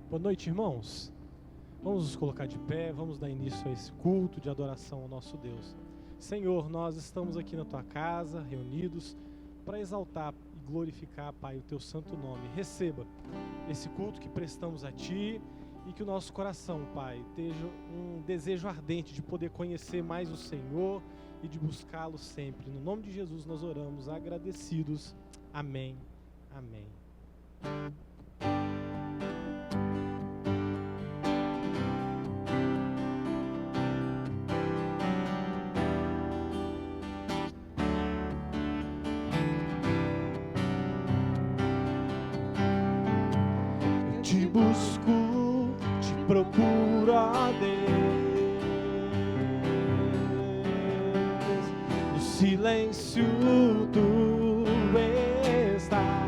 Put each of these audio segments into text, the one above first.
Boa noite, irmãos. Vamos nos colocar de pé, vamos dar início a esse culto de adoração ao nosso Deus. Senhor, nós estamos aqui na Tua casa, reunidos, para exaltar e glorificar, Pai, o Teu santo nome. Receba esse culto que prestamos a Ti e que o nosso coração, Pai, esteja um desejo ardente de poder conhecer mais o Senhor e de buscá-lo sempre. No nome de Jesus nós oramos, agradecidos. Amém. Amém. Te busco, te procuro, ó Deus, no silêncio tu estás.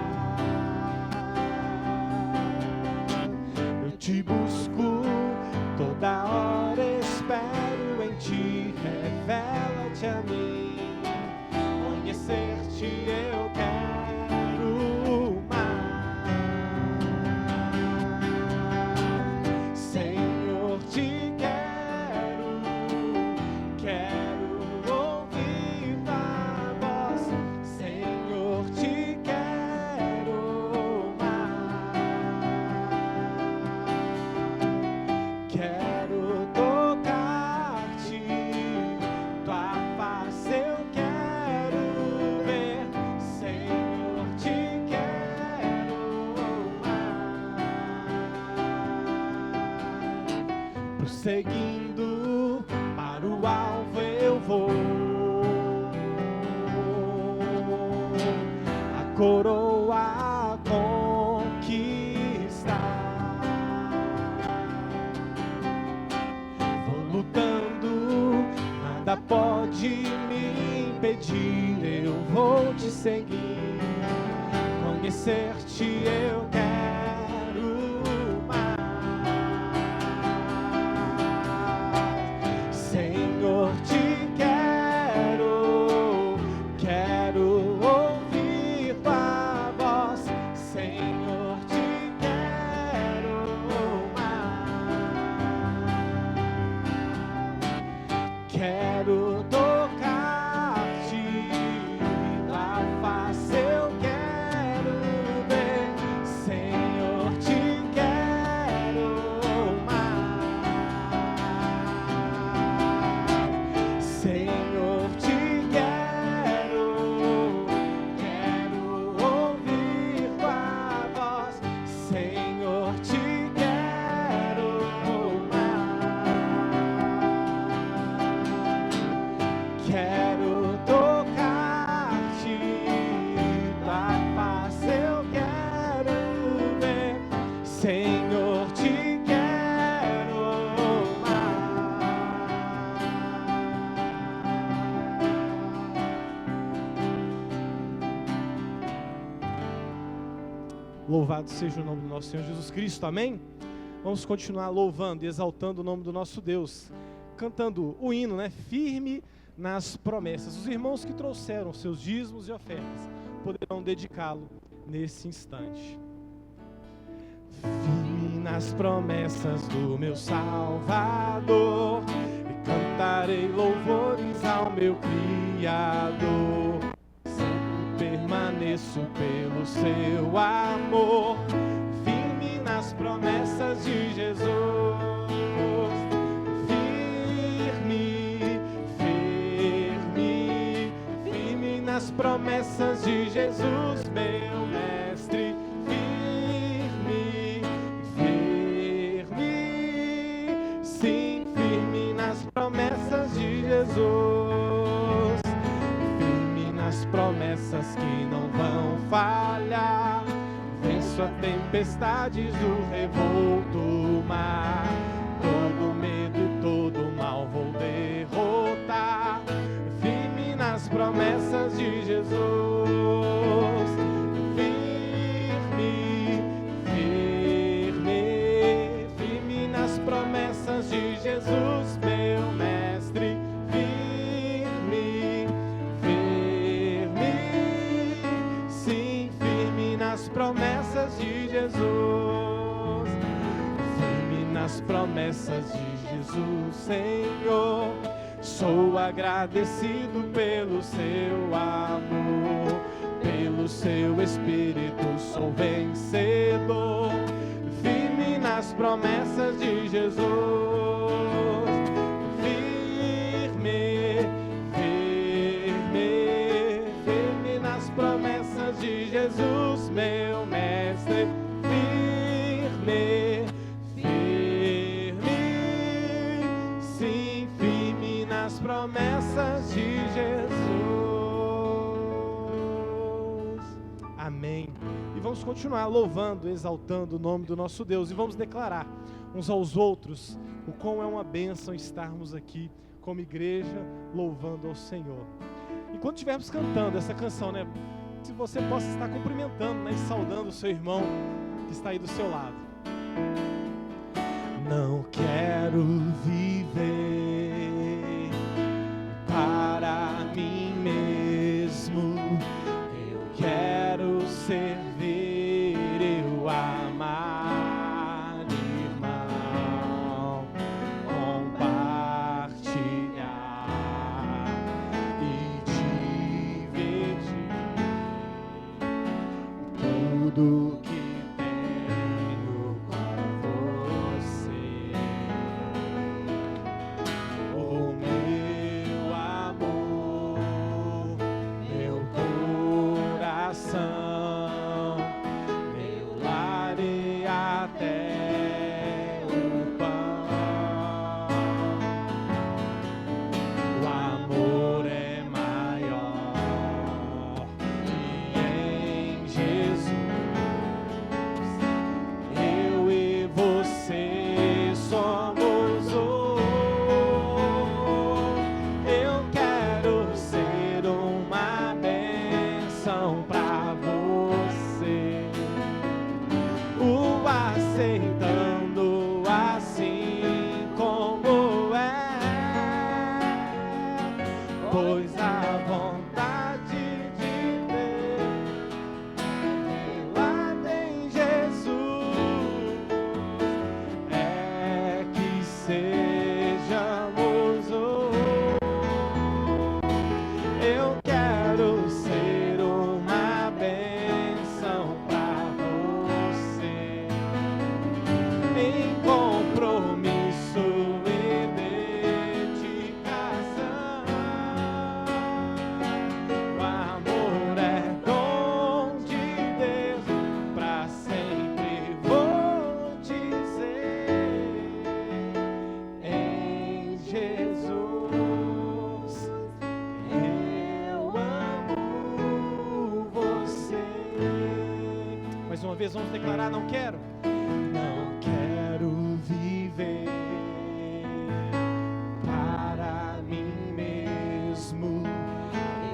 Eu te busco, toda hora espero em ti, revela-te a mim, conhecer-te eu quero. Seguindo para o alvo eu vou, a coroa conquistar. Vou lutando, nada pode me impedir. Eu vou te seguir, conhecer-te eu quero. Louvado seja o nome do nosso Senhor Jesus Cristo, amém? Vamos continuar louvando e exaltando o nome do nosso Deus, cantando o hino, Firme nas promessas. Os irmãos que trouxeram seus dízimos e ofertas poderão dedicá-lo nesse instante. Firme nas promessas do meu Salvador, e cantarei louvores ao meu Criador. Permaneço pelo seu amor, firme nas promessas de Jesus. Firme, firme, firme nas promessas de Jesus, meu mestre. Firme, firme, sim, firme nas promessas de Jesus. As promessas que não vão falhar, venço a tempestades do revolto mar, todo medo e todo mal vou derrotar, firme nas promessas de Jesus. Firme, firme, firme nas promessas de Jesus, meu mestre. Promessas de Jesus, nas promessas de Jesus, Senhor. Sou agradecido pelo seu amor, pelo seu Espírito sou vencedor, firme nas promessas de Jesus. Firme, firme, firme nas promessas de Jesus, meu mestre. Firme, firme, sim, firme nas promessas de Jesus. Amém. E vamos continuar louvando, exaltando o nome do nosso Deus, e vamos declarar uns aos outros o quão é uma bênção estarmos aqui como igreja louvando ao Senhor. Enquanto estivermos cantando essa canção, né, se você possa estar cumprimentando, né, e saudando o seu irmão que está aí do seu lado. Não quero viver para mim mesmo, eu quero servir, eu amar, irmão, compartilhar e dividir tudo que tenho com você. O meu amor, meu coração, meu lar e até o pão. O amor é maior e em Jesus eu e você somos um. Eu quero ser uma bênção pra você, o aceitando assim como é, pois a vontade de Deus revelada em Jesus é que sejamos um. Eu quero ser uma bênção pra você, em compromisso e dedicação. O amor é dom de Deus, pra sempre vou dizer, em Jesus eu amo você. Mais uma vez vamos declarar: não quero viver para mim mesmo,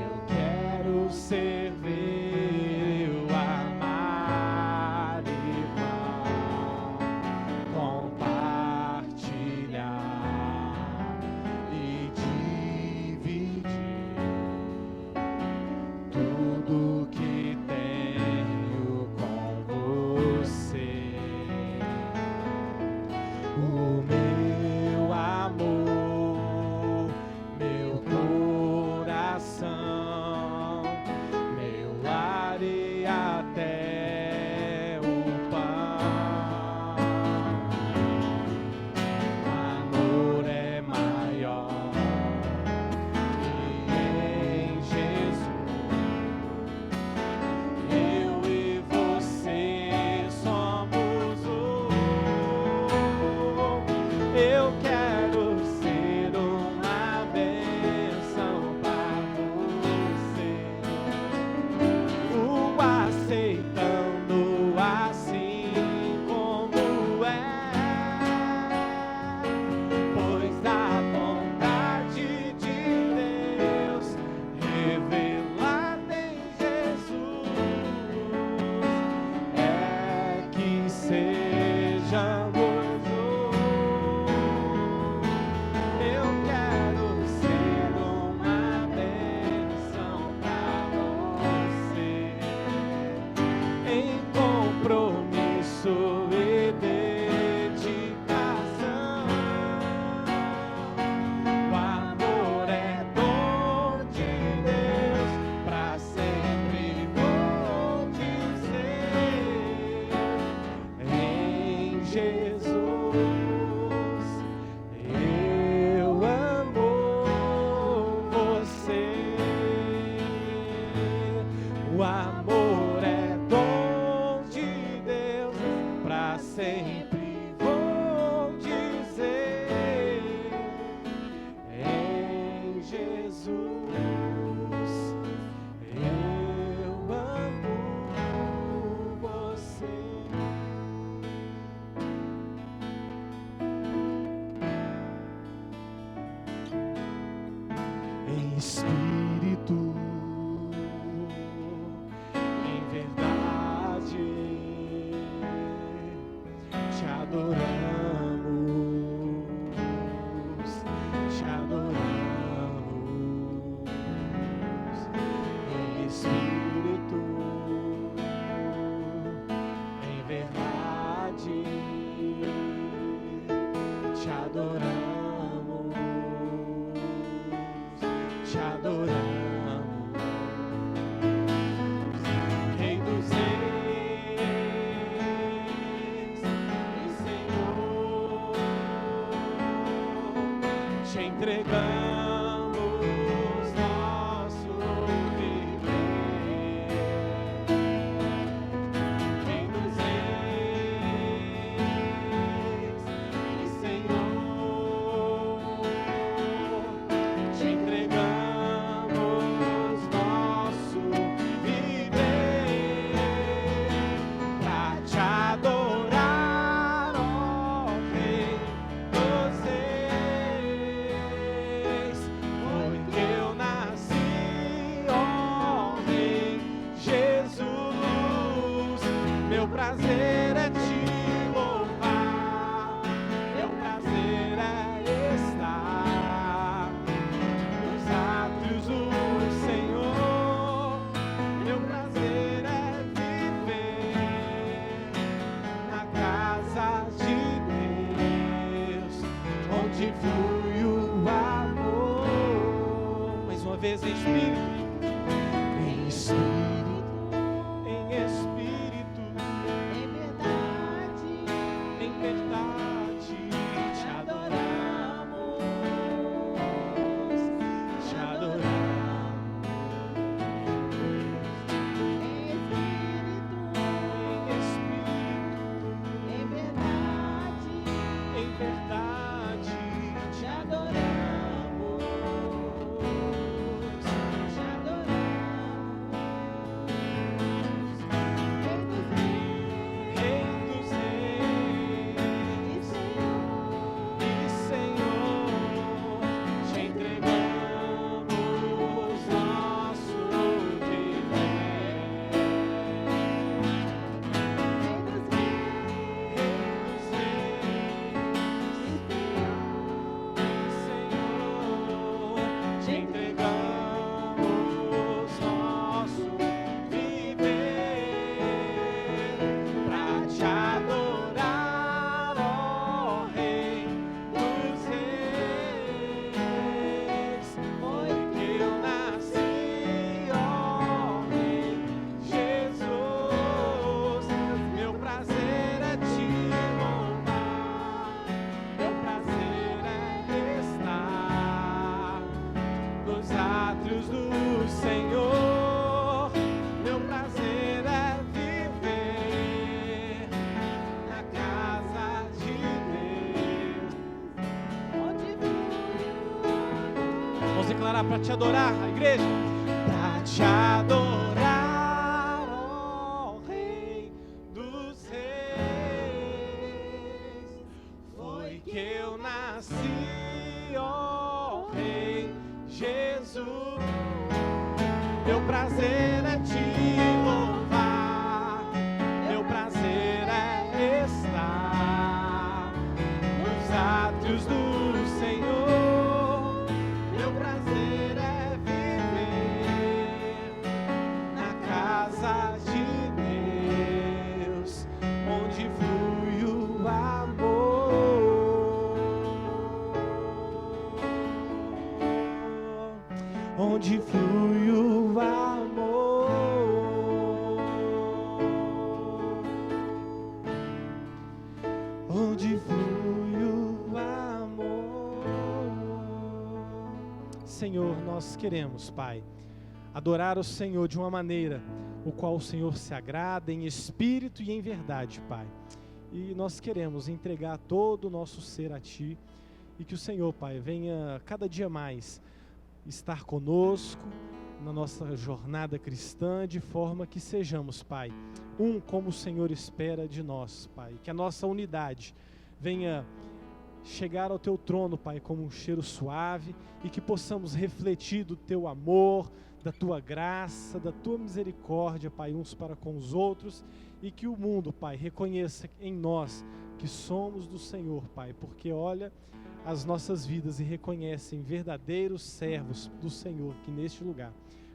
eu quero servir, eu amar, irmão, compartilhar e dividir tudo que tenho com você. Para te adorar, a igreja, para te adorar, ó Rei dos Reis, foi que eu nasci, ó Rei Jesus. Meu prazer é te louvar, meu prazer é estar nos átrios do Senhor. Onde flui o amor, onde flui o amor. Senhor, nós queremos, Pai, adorar o Senhor de uma maneira o qual o Senhor se agrada em espírito e em verdade, Pai. E nós queremos entregar todo o nosso ser a Ti, e que o Senhor, Pai, venha cada dia mais estar conosco na nossa jornada cristã, de forma que sejamos, Pai, um como o Senhor espera de nós, Pai. Que a nossa unidade venha chegar ao Teu trono, Pai, como um cheiro suave, e que possamos refletir do Teu amor, da Tua graça, da Tua misericórdia, Pai, uns para com os outros, e que o mundo, Pai, reconheça em nós que somos do Senhor, Pai, porque olha as nossas vidas e reconhecem verdadeiros servos do Senhor aqui neste lugar.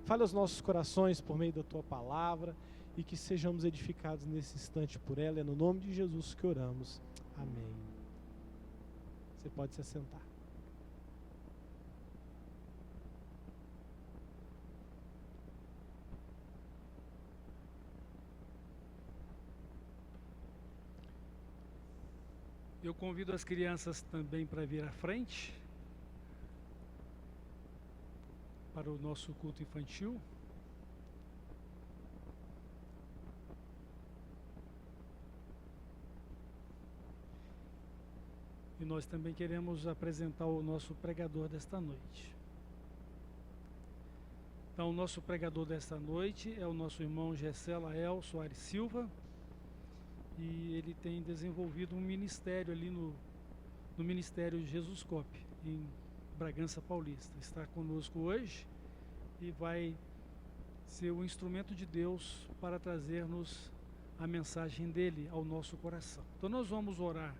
Fale aos nossos corações por meio da Tua palavra e que sejamos edificados nesse instante por ela. É no nome de Jesus que oramos. Amém. Você pode se assentar. Eu convido as crianças também para vir à frente, para o nosso culto infantil. E nós também queremos apresentar o nosso pregador desta noite. Então, o nosso pregador desta noite é o nosso irmão Gessé Lael Soares Silva. E ele tem desenvolvido um ministério ali no Ministério Jesuscope, em Bragança Paulista. Está conosco hoje e vai ser o instrumento de Deus para trazer-nos a mensagem dele ao nosso coração. Então nós vamos orar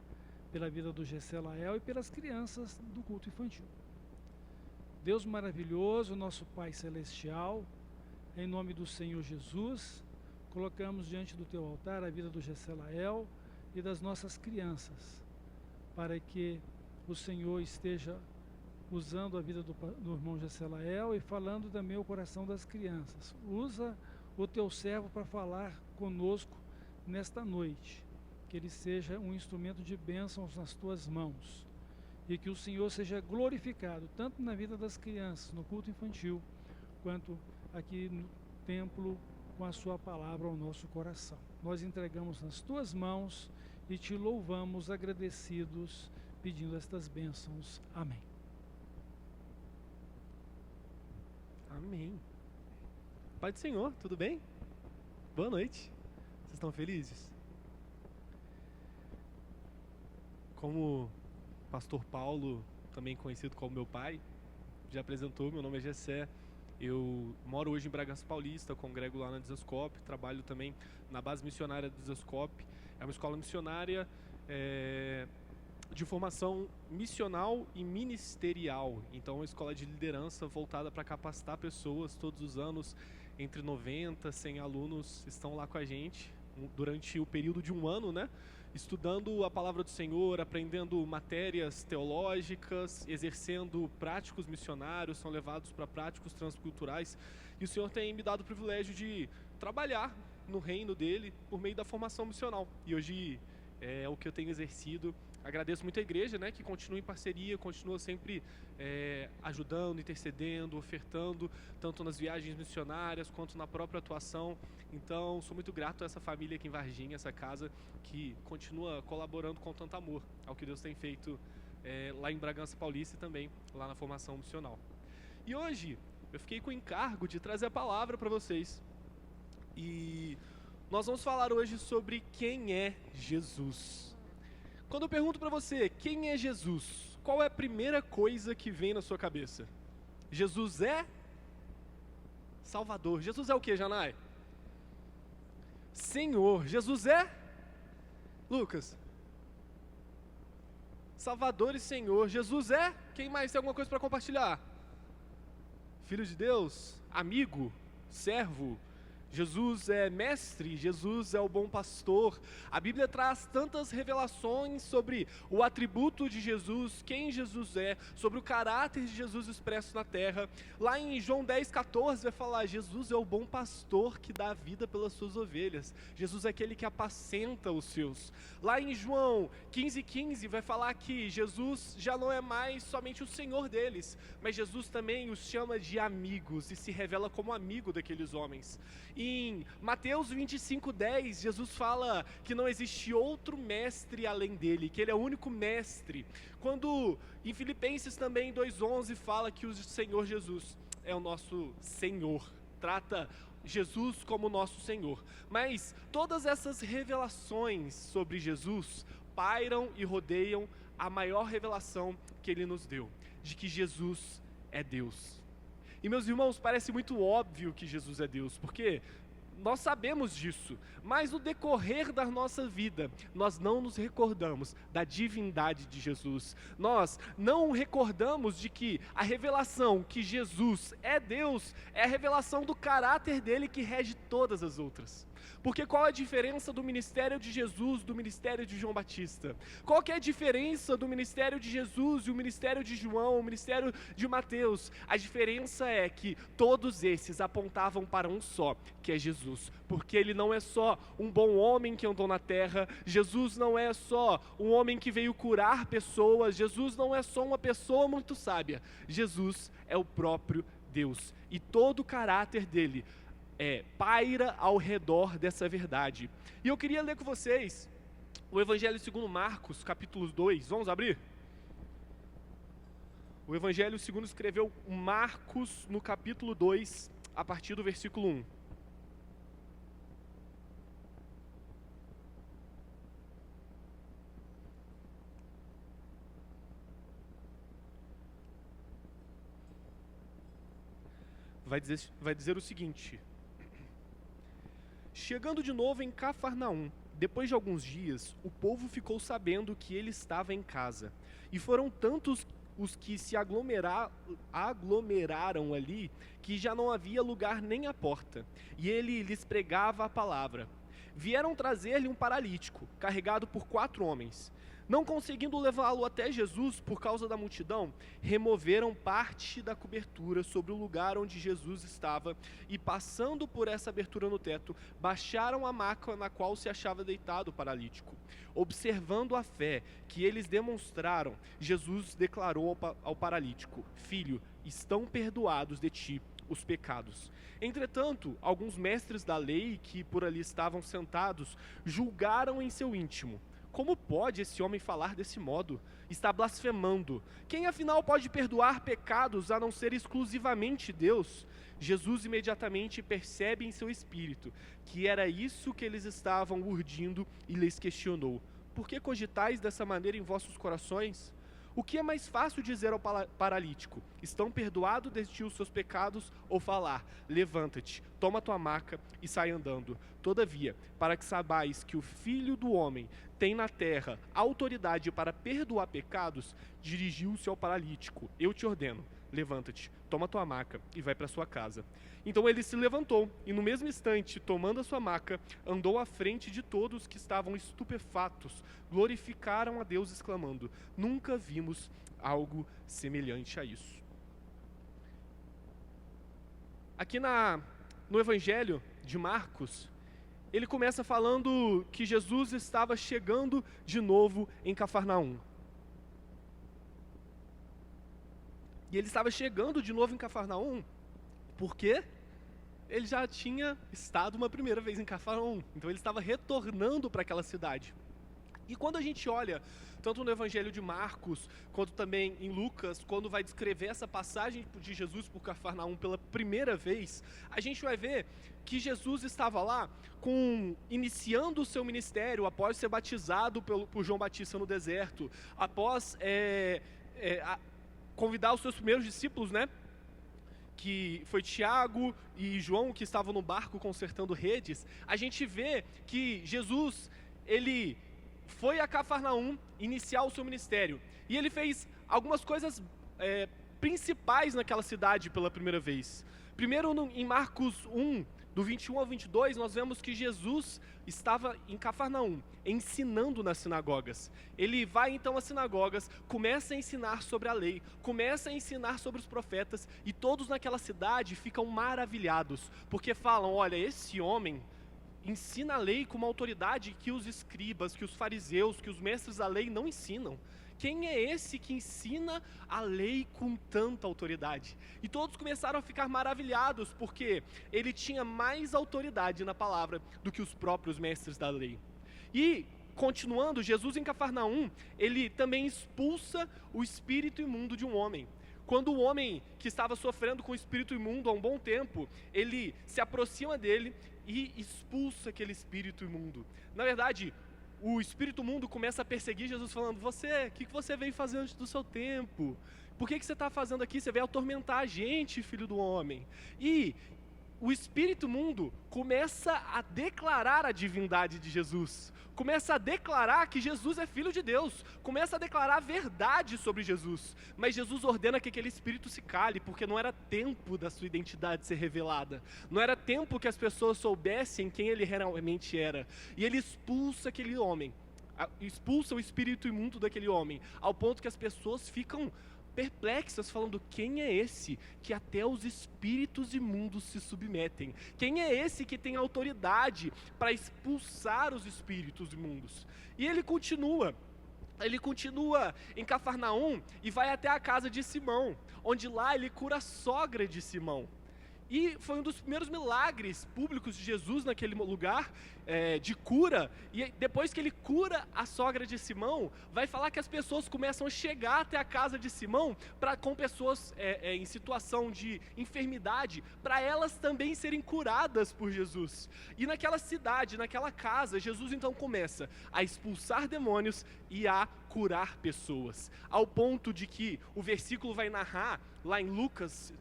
pela vida do Gessé Lael e pelas crianças do culto infantil. Deus maravilhoso, nosso Pai Celestial, em nome do Senhor Jesus, colocamos diante do Teu altar a vida do Gessé Lael e das nossas crianças, para que o Senhor esteja usando a vida do irmão Gessé Lael e falando também o coração das crianças. Usa o Teu servo para falar conosco nesta noite, que ele seja um instrumento de bênçãos nas Tuas mãos, e que o Senhor seja glorificado, tanto na vida das crianças, no culto infantil, quanto aqui no templo, com a Sua palavra ao nosso coração. Nós entregamos nas Tuas mãos e Te louvamos agradecidos, pedindo estas bênçãos. Amém. Amém. Pai do Senhor, tudo bem? Boa noite. Vocês estão felizes? Como pastor Paulo, também conhecido como meu pai, já apresentou, meu nome é Gessé. Eu moro hoje em Bragança Paulista, congrego lá na Desascope, trabalho também na base missionária da Desascope. É uma escola missionária de formação missional e ministerial. Então, é uma escola de liderança voltada para capacitar pessoas. Todos os anos, entre 90 e 100 alunos estão lá com a gente, durante o período de um ano, né? Estudando a palavra do Senhor, aprendendo matérias teológicas, exercendo práticos missionários, são levados para práticos transculturais. E o Senhor tem me dado o privilégio de trabalhar no reino dele por meio da formação missional. E hoje é o que eu tenho exercido. Agradeço muito a igreja, né, que continua em parceria, continua sempre ajudando, intercedendo, ofertando, tanto nas viagens missionárias quanto na própria atuação. Então, sou muito grato a essa família aqui em Varginha, essa casa que continua colaborando com tanto amor ao que Deus tem feito lá em Bragança Paulista e também lá na formação missional. E hoje, eu fiquei com o encargo de trazer a palavra para vocês. E nós vamos falar hoje sobre quem é Jesus. Quando eu pergunto para você, quem é Jesus? Qual é a primeira coisa que vem na sua cabeça? Jesus é Salvador. Jesus é o que, Janai? Senhor. Jesus é Lucas? Salvador e Senhor. Jesus é? Quem mais tem alguma coisa para compartilhar? Filho de Deus? Amigo? Servo? Jesus é mestre, Jesus é o bom pastor. A Bíblia traz tantas revelações sobre o atributo de Jesus, quem Jesus é, sobre o caráter de Jesus expresso na terra. Lá em João 10,14 vai falar: Jesus é o bom pastor que dá a vida pelas suas ovelhas. Jesus é aquele que apacenta os seus. Lá em João 15,15 vai falar que Jesus já não é mais somente o Senhor deles, mas Jesus também os chama de amigos e se revela como amigo daqueles homens. Em Mateus 25,10, Jesus fala que não existe outro mestre além dele, que ele é o único mestre. Quando em Filipenses também 2,11 fala que o Senhor Jesus é o nosso Senhor, trata Jesus como nosso Senhor. Mas todas essas revelações sobre Jesus pairam e rodeiam a maior revelação que ele nos deu, de que Jesus é Deus. E meus irmãos, parece muito óbvio que Jesus é Deus, porque nós sabemos disso, mas no decorrer da nossa vida, nós não nos recordamos da divindade de Jesus. Nós não recordamos de que a revelação que Jesus é Deus é a revelação do caráter dele que rege todas as outras. Porque qual é a diferença do ministério de Jesus do ministério de João Batista? Qual que é a diferença do ministério de Jesus e o ministério de João, o ministério de Mateus? A diferença é que todos esses apontavam para um só, que é Jesus. Porque ele não é só um bom homem que andou na terra, Jesus não é só um homem que veio curar pessoas, Jesus não é só uma pessoa muito sábia, Jesus é o próprio Deus. E todo o caráter dele paira ao redor dessa verdade. E eu queria ler com vocês o Evangelho segundo Marcos, capítulo 2. Vamos abrir? O Evangelho segundo escreveu Marcos no capítulo 2, a partir do versículo 1. Vai dizer o seguinte: chegando de novo em Cafarnaum, depois de alguns dias, o povo ficou sabendo que ele estava em casa. E foram tantos os que se aglomeraram ali, que já não havia lugar nem à porta. E ele lhes pregava a palavra. Vieram trazer-lhe um paralítico, carregado por 4 homens. Não conseguindo levá-lo até Jesus por causa da multidão, removeram parte da cobertura sobre o lugar onde Jesus estava e, passando por essa abertura no teto, baixaram a maca na qual se achava deitado o paralítico. Observando a fé que eles demonstraram, Jesus declarou ao paralítico: Filho, estão perdoados de ti os pecados. Entretanto, alguns mestres da lei que por ali estavam sentados julgaram em seu íntimo: como pode esse homem falar desse modo? Está blasfemando. Quem afinal pode perdoar pecados a não ser exclusivamente Deus? Jesus imediatamente percebe em seu espírito que era isso que eles estavam urdindo e lhes questionou: por que cogitais dessa maneira em vossos corações? O que é mais fácil dizer ao paralítico: estão perdoados de ti os seus pecados, ou falar: levanta-te, toma tua maca e sai andando? Todavia, para que saibais que o Filho do Homem tem na terra autoridade para perdoar pecados, dirigiu-se ao paralítico: eu te ordeno, levanta-te, toma tua maca e vai para sua casa. Então ele se levantou e, no mesmo instante, tomando a sua maca, andou à frente de todos que estavam estupefatos, glorificaram a Deus, exclamando: nunca vimos algo semelhante a isso. Aqui no Evangelho de Marcos, ele começa falando que Jesus estava chegando de novo em Cafarnaum. E ele estava chegando de novo em Cafarnaum porque ele já tinha estado uma primeira vez em Cafarnaum. Então ele estava retornando para aquela cidade. E quando a gente olha, tanto no Evangelho de Marcos, quanto também em Lucas, quando vai descrever essa passagem de Jesus por Cafarnaum pela primeira vez, a gente vai ver que Jesus estava lá iniciando o seu ministério após ser batizado por João Batista no deserto, após convidar os seus primeiros discípulos, né? Que foi Tiago e João, que estavam no barco consertando redes. A gente vê que Jesus, ele foi a Cafarnaum iniciar o seu ministério. E ele fez algumas coisas principais naquela cidade pela primeira vez. Primeiro, em Marcos 1, do 21 ao 22, nós vemos que Jesus estava em Cafarnaum, ensinando nas sinagogas. Ele vai então às sinagogas, começa a ensinar sobre a lei, começa a ensinar sobre os profetas, e todos naquela cidade ficam maravilhados, porque falam, olha, esse homem ensina a lei com uma autoridade que os escribas, que os fariseus, que os mestres da lei não ensinam. Quem é esse que ensina a lei com tanta autoridade? E todos começaram a ficar maravilhados, porque ele tinha mais autoridade na palavra do que os próprios mestres da lei. E, continuando, Jesus em Cafarnaum, ele também expulsa o espírito imundo de um homem. Quando o homem que estava sofrendo com o espírito imundo há um bom tempo, ele se aproxima dele e expulsa aquele espírito imundo. Na verdade, o espírito imundo começa a perseguir Jesus, falando, o que você veio fazer antes do seu tempo? Por que você está fazendo aqui? Você veio atormentar a gente, filho do homem. E o espírito imundo começa a declarar a divindade de Jesus, começa a declarar que Jesus é filho de Deus, começa a declarar a verdade sobre Jesus, mas Jesus ordena que aquele espírito se cale, porque não era tempo da sua identidade ser revelada, não era tempo que as pessoas soubessem quem ele realmente era, e ele expulsa aquele homem, expulsa o espírito imundo daquele homem, ao ponto que as pessoas ficam perplexas, falando, quem é esse que até os espíritos imundos se submetem? Quem é esse que tem autoridade para expulsar os espíritos imundos? E ele continua em Cafarnaum e vai até a casa de Simão, onde lá ele cura a sogra de Simão. E foi um dos primeiros milagres públicos de Jesus naquele lugar, de cura. E depois que ele cura a sogra de Simão, vai falar que as pessoas começam a chegar até a casa de Simão, com pessoas em situação de enfermidade, para elas também serem curadas por Jesus. E naquela cidade, naquela casa, Jesus então começa a expulsar demônios e a curar pessoas. Ao ponto de que o versículo vai narrar, lá em Lucas,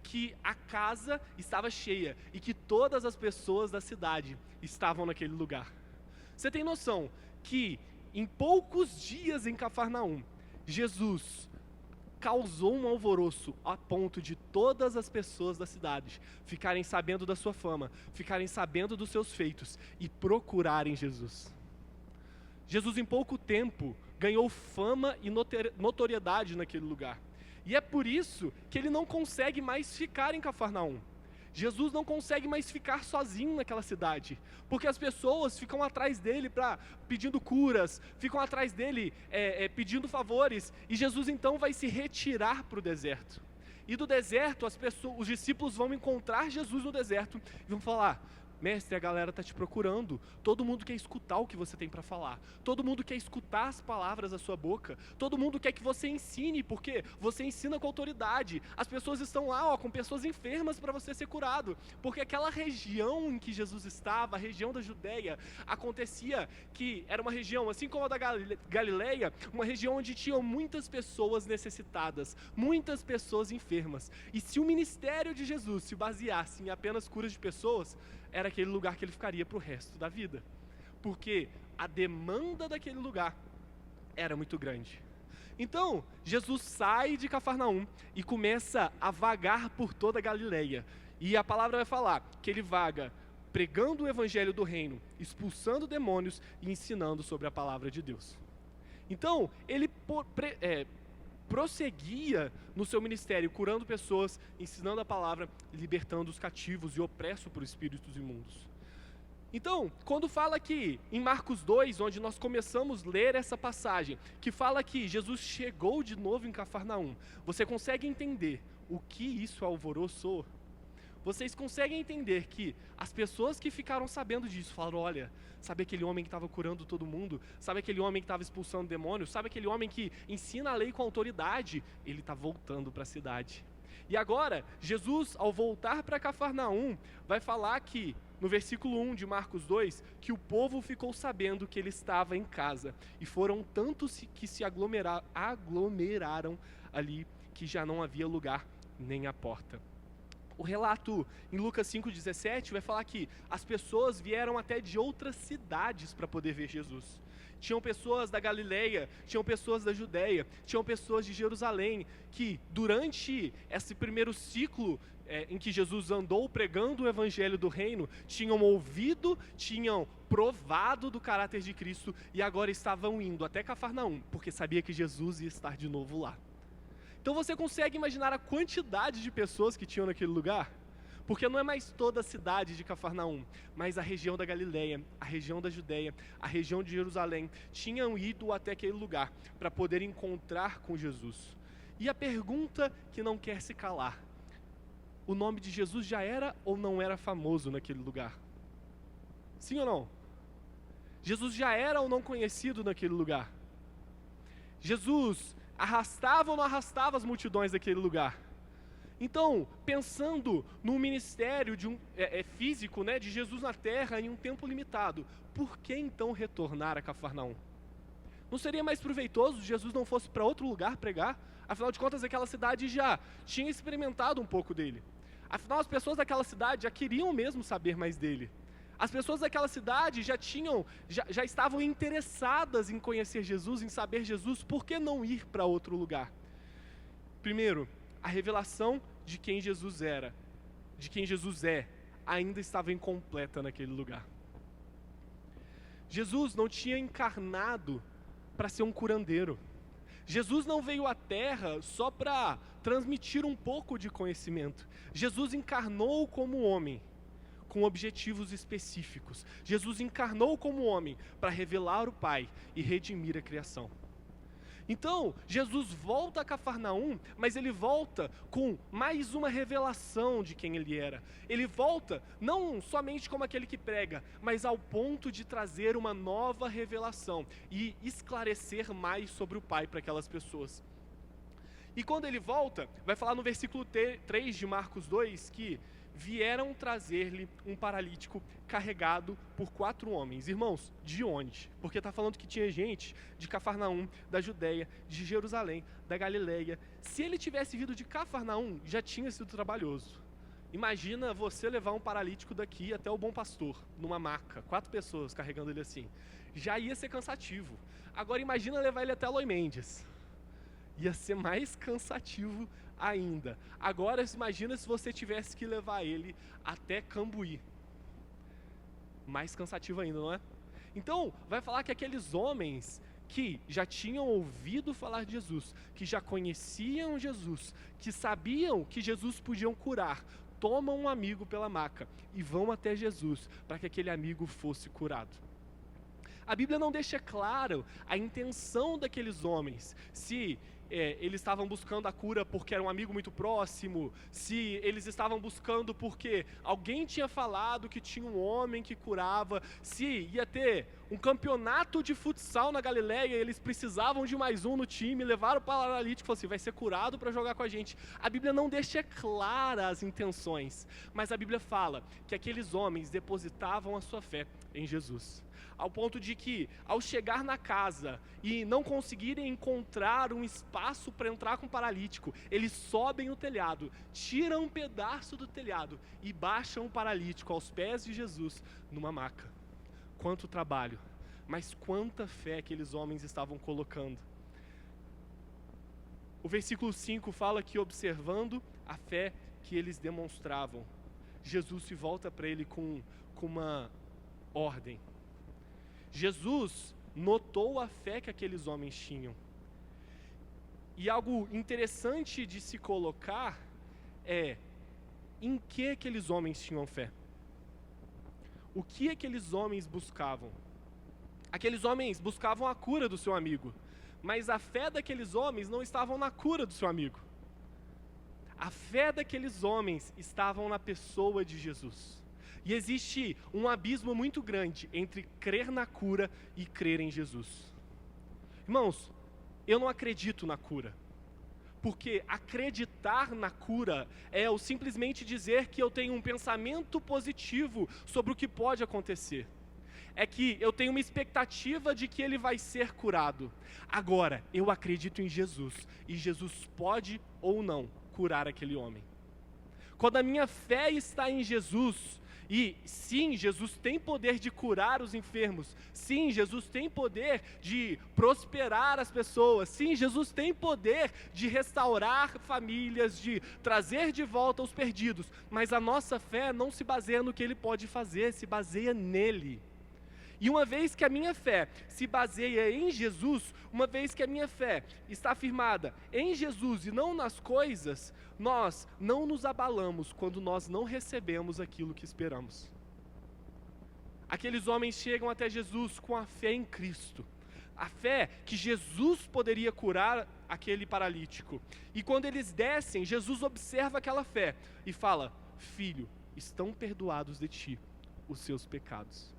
que a casa estava cheia e que todas as pessoas da cidade estavam naquele lugar. Você tem noção que em poucos dias em Cafarnaum, Jesus causou um alvoroço a ponto de todas as pessoas da cidade ficarem sabendo da sua fama, ficarem sabendo dos seus feitos e procurarem Jesus. Jesus em pouco tempo ganhou fama e notoriedade naquele lugar. E é por isso que ele não consegue mais ficar em Cafarnaum. Jesus não consegue mais ficar sozinho naquela cidade, porque as pessoas ficam atrás dele pedindo curas, ficam atrás dele pedindo favores, e Jesus então vai se retirar para o deserto. E do deserto, os discípulos vão encontrar Jesus no deserto e vão falar, mestre, a galera está te procurando, todo mundo quer escutar o que você tem para falar, todo mundo quer escutar as palavras da sua boca, todo mundo quer que você ensine, porque você ensina com autoridade, as pessoas estão lá com pessoas enfermas para você ser curado, porque aquela região em que Jesus estava, a região da Judeia, acontecia que era uma região, assim como a da Galileia, uma região onde tinham muitas pessoas necessitadas, muitas pessoas enfermas, e se o ministério de Jesus se baseasse em apenas curas de pessoas, era aquele lugar que ele ficaria para o resto da vida, porque a demanda daquele lugar era muito grande. Então, Jesus sai de Cafarnaum e começa a vagar por toda a Galileia, e a palavra vai falar que ele vaga pregando o evangelho do reino, expulsando demônios e ensinando sobre a palavra de Deus. Então, ele prosseguia no seu ministério, curando pessoas, ensinando a palavra, libertando os cativos e opressos por espíritos imundos. Então, quando fala aqui em Marcos 2, onde nós começamos a ler essa passagem, que fala que Jesus chegou de novo em Cafarnaum, você consegue entender o que isso alvoroçou? Vocês conseguem entender que as pessoas que ficaram sabendo disso, falaram, olha, sabe aquele homem que estava curando todo mundo? Sabe aquele homem que estava expulsando demônios? Sabe aquele homem que ensina a lei com autoridade? Ele está voltando para a cidade. E agora, Jesus, ao voltar para Cafarnaum, vai falar que, no versículo 1 de Marcos 2, que o povo ficou sabendo que ele estava em casa. E foram tantos que se aglomeraram ali, que já não havia lugar nem a porta. O relato em Lucas 5,17 vai falar que as pessoas vieram até de outras cidades para poder ver Jesus. Tinham pessoas da Galileia, tinham pessoas da Judeia, tinham pessoas de Jerusalém, que durante esse primeiro ciclo em que Jesus andou pregando o evangelho do reino, tinham ouvido, tinham provado do caráter de Cristo e agora estavam indo até Cafarnaum, porque sabia que Jesus ia estar de novo lá. Então você consegue imaginar a quantidade de pessoas que tinham naquele lugar? Porque não é mais toda a cidade de Cafarnaum, mas a região da Galileia, a região da Judeia, a região de Jerusalém, tinham ido até aquele lugar para poder encontrar com Jesus. E a pergunta que não quer se calar: o nome de Jesus já era ou não era famoso naquele lugar? Sim ou não? Jesus já era ou não conhecido naquele lugar? Jesus arrastava ou não arrastava as multidões daquele lugar? Então, pensando no ministério físico, né, de Jesus na terra em um tempo limitado, por que então retornar a Cafarnaum? Não seria mais proveitoso se Jesus não fosse para outro lugar pregar? Afinal de contas, aquela cidade já tinha experimentado um pouco dele. Afinal, as pessoas daquela cidade já queriam mesmo saber mais dele. As pessoas daquela cidade já estavam interessadas em conhecer Jesus, em saber Jesus. Por que não ir para outro lugar? Primeiro, a revelação de quem Jesus era, de quem Jesus é, ainda estava incompleta naquele lugar. Jesus não tinha encarnado para ser um curandeiro. Jesus não veio à Terra só para transmitir um pouco de conhecimento. Jesus encarnou como homem, com objetivos específicos. Jesus encarnou como homem para revelar o Pai e redimir a criação. Então, Jesus volta a Cafarnaum, mas ele volta com mais uma revelação de quem ele era. Ele volta não somente como aquele que prega, mas ao ponto de trazer uma nova revelação e esclarecer mais sobre o Pai para aquelas pessoas. E quando ele volta, vai falar no versículo 3 de Marcos 2 que vieram trazer-lhe um paralítico carregado por 4 homens. Irmãos, de onde? Porque está falando que tinha gente de Cafarnaum, da Judeia, de Jerusalém, da Galileia. Se ele tivesse vindo de Cafarnaum, já tinha sido trabalhoso. Imagina você levar um paralítico daqui até o Bom Pastor, numa maca, 4 pessoas carregando ele assim. Já ia ser cansativo. Agora imagina levar ele até Loi Mendes. Ia ser mais cansativo ainda. Agora imagina se você tivesse que levar ele até Cambuí. Mais cansativo ainda, não é? Então, vai falar que aqueles homens que já tinham ouvido falar de Jesus, que já conheciam Jesus, que sabiam que Jesus podia curar, tomam um amigo pela maca e vão até Jesus para que aquele amigo fosse curado. A Bíblia não deixa claro a intenção daqueles homens, se eles estavam buscando a cura porque era um amigo muito próximo, se eles estavam buscando porque alguém tinha falado que tinha um homem que curava, se ia ter um campeonato de futsal na Galileia e eles precisavam de mais um no time, levaram o paralítico e falaram assim, vai ser curado para jogar com a gente. A Bíblia não deixa clara as intenções, mas a Bíblia fala que aqueles homens depositavam a sua fé em Jesus. Ao ponto de que, ao chegar na casa e não conseguirem encontrar um espaço para entrar com o paralítico, eles sobem o telhado, tiram um pedaço do telhado e baixam o paralítico aos pés de Jesus numa maca. Quanto trabalho, mas quanta fé aqueles homens estavam colocando. O versículo 5 fala que, observando a fé que eles demonstravam, Jesus se volta para ele com uma ordem. Jesus notou a fé que aqueles homens tinham. E algo interessante de se colocar é em que aqueles homens tinham fé. O que aqueles homens buscavam? Aqueles homens buscavam a cura do seu amigo, mas a fé daqueles homens não estava na cura do seu amigo. A fé daqueles homens estava na pessoa de Jesus. E existe um abismo muito grande entre crer na cura e crer em Jesus. Irmãos, eu não acredito na cura. Porque acreditar na cura é simplesmente dizer que eu tenho um pensamento positivo sobre o que pode acontecer. É que eu tenho uma expectativa de que ele vai ser curado. Agora, eu acredito em Jesus. E Jesus pode ou não curar aquele homem. Quando a minha fé está em Jesus, E sim, Jesus tem poder de curar os enfermos. Sim, Jesus tem poder de prosperar as pessoas. Sim, Jesus tem poder de restaurar famílias, de trazer de volta os perdidos. Mas a nossa fé não se baseia no que Ele pode fazer, se baseia nele. E uma vez que a minha fé se baseia em Jesus, uma vez que a minha fé está firmada em Jesus e não nas coisas, nós não nos abalamos quando nós não recebemos aquilo que esperamos. Aqueles homens chegam até Jesus com a fé em Cristo, a fé que Jesus poderia curar aquele paralítico. E quando eles descem, Jesus observa aquela fé e fala: filho, estão perdoados de ti os seus pecados.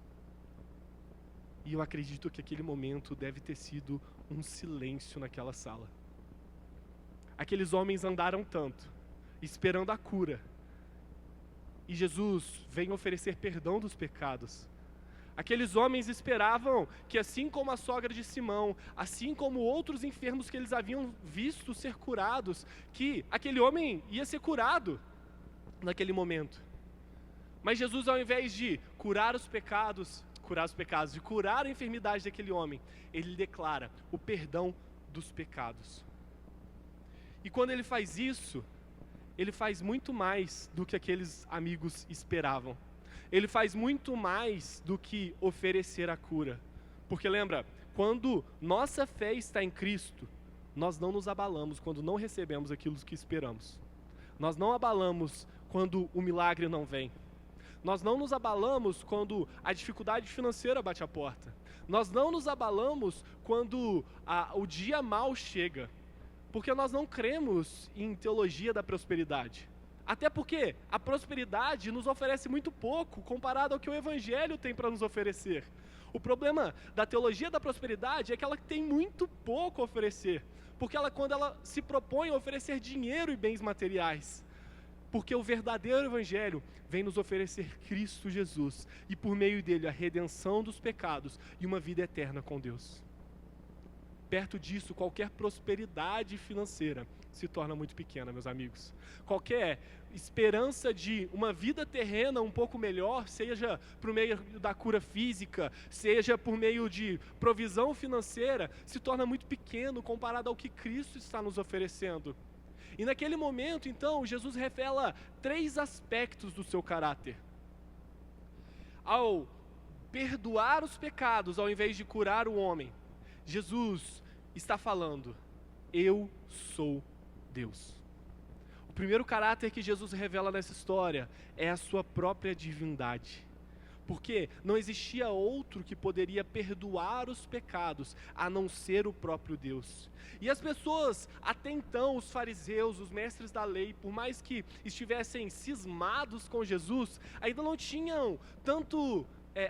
E eu acredito que aquele momento deve ter sido um silêncio naquela sala. Aqueles homens andaram tanto, esperando a cura. E Jesus vem oferecer perdão dos pecados. Aqueles homens esperavam que, assim como a sogra de Simão, assim como outros enfermos que eles haviam visto ser curados, que aquele homem ia ser curado naquele momento. Mas Jesus, ao invés de curar os pecados, de curar a enfermidade daquele homem, ele declara o perdão dos pecados. E quando ele faz isso, ele faz muito mais do que aqueles amigos esperavam. Ele faz muito mais do que oferecer a cura. Porque lembra, quando nossa fé está em Cristo, nós não nos abalamos quando não recebemos aquilo que esperamos. Nós não abalamos quando o milagre não vem. Nós não nos abalamos quando a dificuldade financeira bate a porta. Nós não nos abalamos quando o dia mau chega. Porque nós não cremos em teologia da prosperidade. Até porque a prosperidade nos oferece muito pouco comparado ao que o Evangelho tem para nos oferecer. O problema da teologia da prosperidade é que ela tem muito pouco a oferecer. Porque quando ela se propõe a oferecer dinheiro e bens materiais. Porque o verdadeiro Evangelho vem nos oferecer Cristo Jesus e por meio dele a redenção dos pecados e uma vida eterna com Deus. Perto disso, qualquer prosperidade financeira se torna muito pequena, meus amigos. Qualquer esperança de uma vida terrena um pouco melhor, seja por meio da cura física, seja por meio de provisão financeira, se torna muito pequeno comparado ao que Cristo está nos oferecendo. E naquele momento, então, Jesus revela 3 aspectos do seu caráter. Ao perdoar os pecados, ao invés de curar o homem, Jesus está falando: eu sou Deus. O primeiro caráter que Jesus revela nessa história é a sua própria divindade. Porque não existia outro que poderia perdoar os pecados, a não ser o próprio Deus. E as pessoas, até então, os fariseus, os mestres da lei, por mais que estivessem cismados com Jesus, ainda não tinham tanto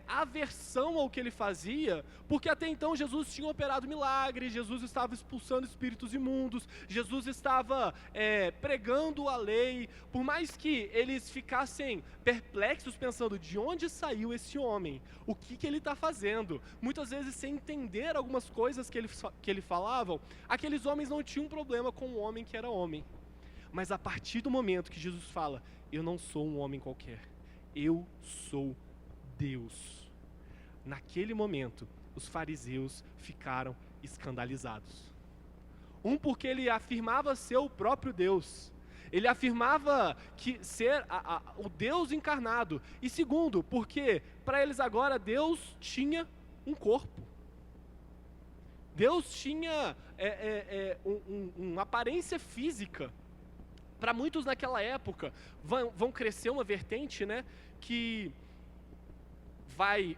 aversão ao que ele fazia, porque até então Jesus tinha operado milagres, Jesus estava expulsando espíritos imundos, Jesus estava pregando a lei. Por mais que eles ficassem perplexos pensando: de onde saiu esse homem? O que ele está fazendo? Muitas vezes sem entender algumas coisas que ele falava, aqueles homens não tinham problema com o homem que era homem. Mas a partir do momento que Jesus fala: eu não sou um homem qualquer, eu sou Deus. Naquele momento, os fariseus ficaram escandalizados. Porque ele afirmava ser o próprio Deus. Ele afirmava que ser o Deus encarnado. E segundo, porque para eles agora Deus tinha um corpo. Deus tinha uma aparência física. Para muitos naquela época, vão crescer uma vertente, né, que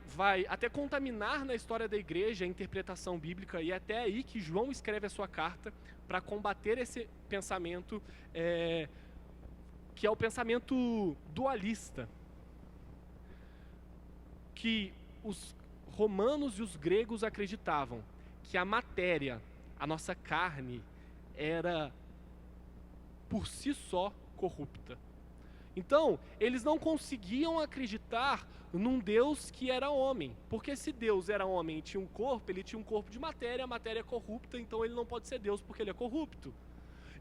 vai até contaminar na história da igreja a interpretação bíblica, e é até aí que João escreve a sua carta para combater esse pensamento, que é o pensamento dualista, que os romanos e os gregos acreditavam que a matéria, a nossa carne, era por si só corrupta. Então, eles não conseguiam acreditar num Deus que era homem, porque se Deus era homem e tinha um corpo, ele tinha um corpo de matéria, a matéria é corrupta, então ele não pode ser Deus porque ele é corrupto.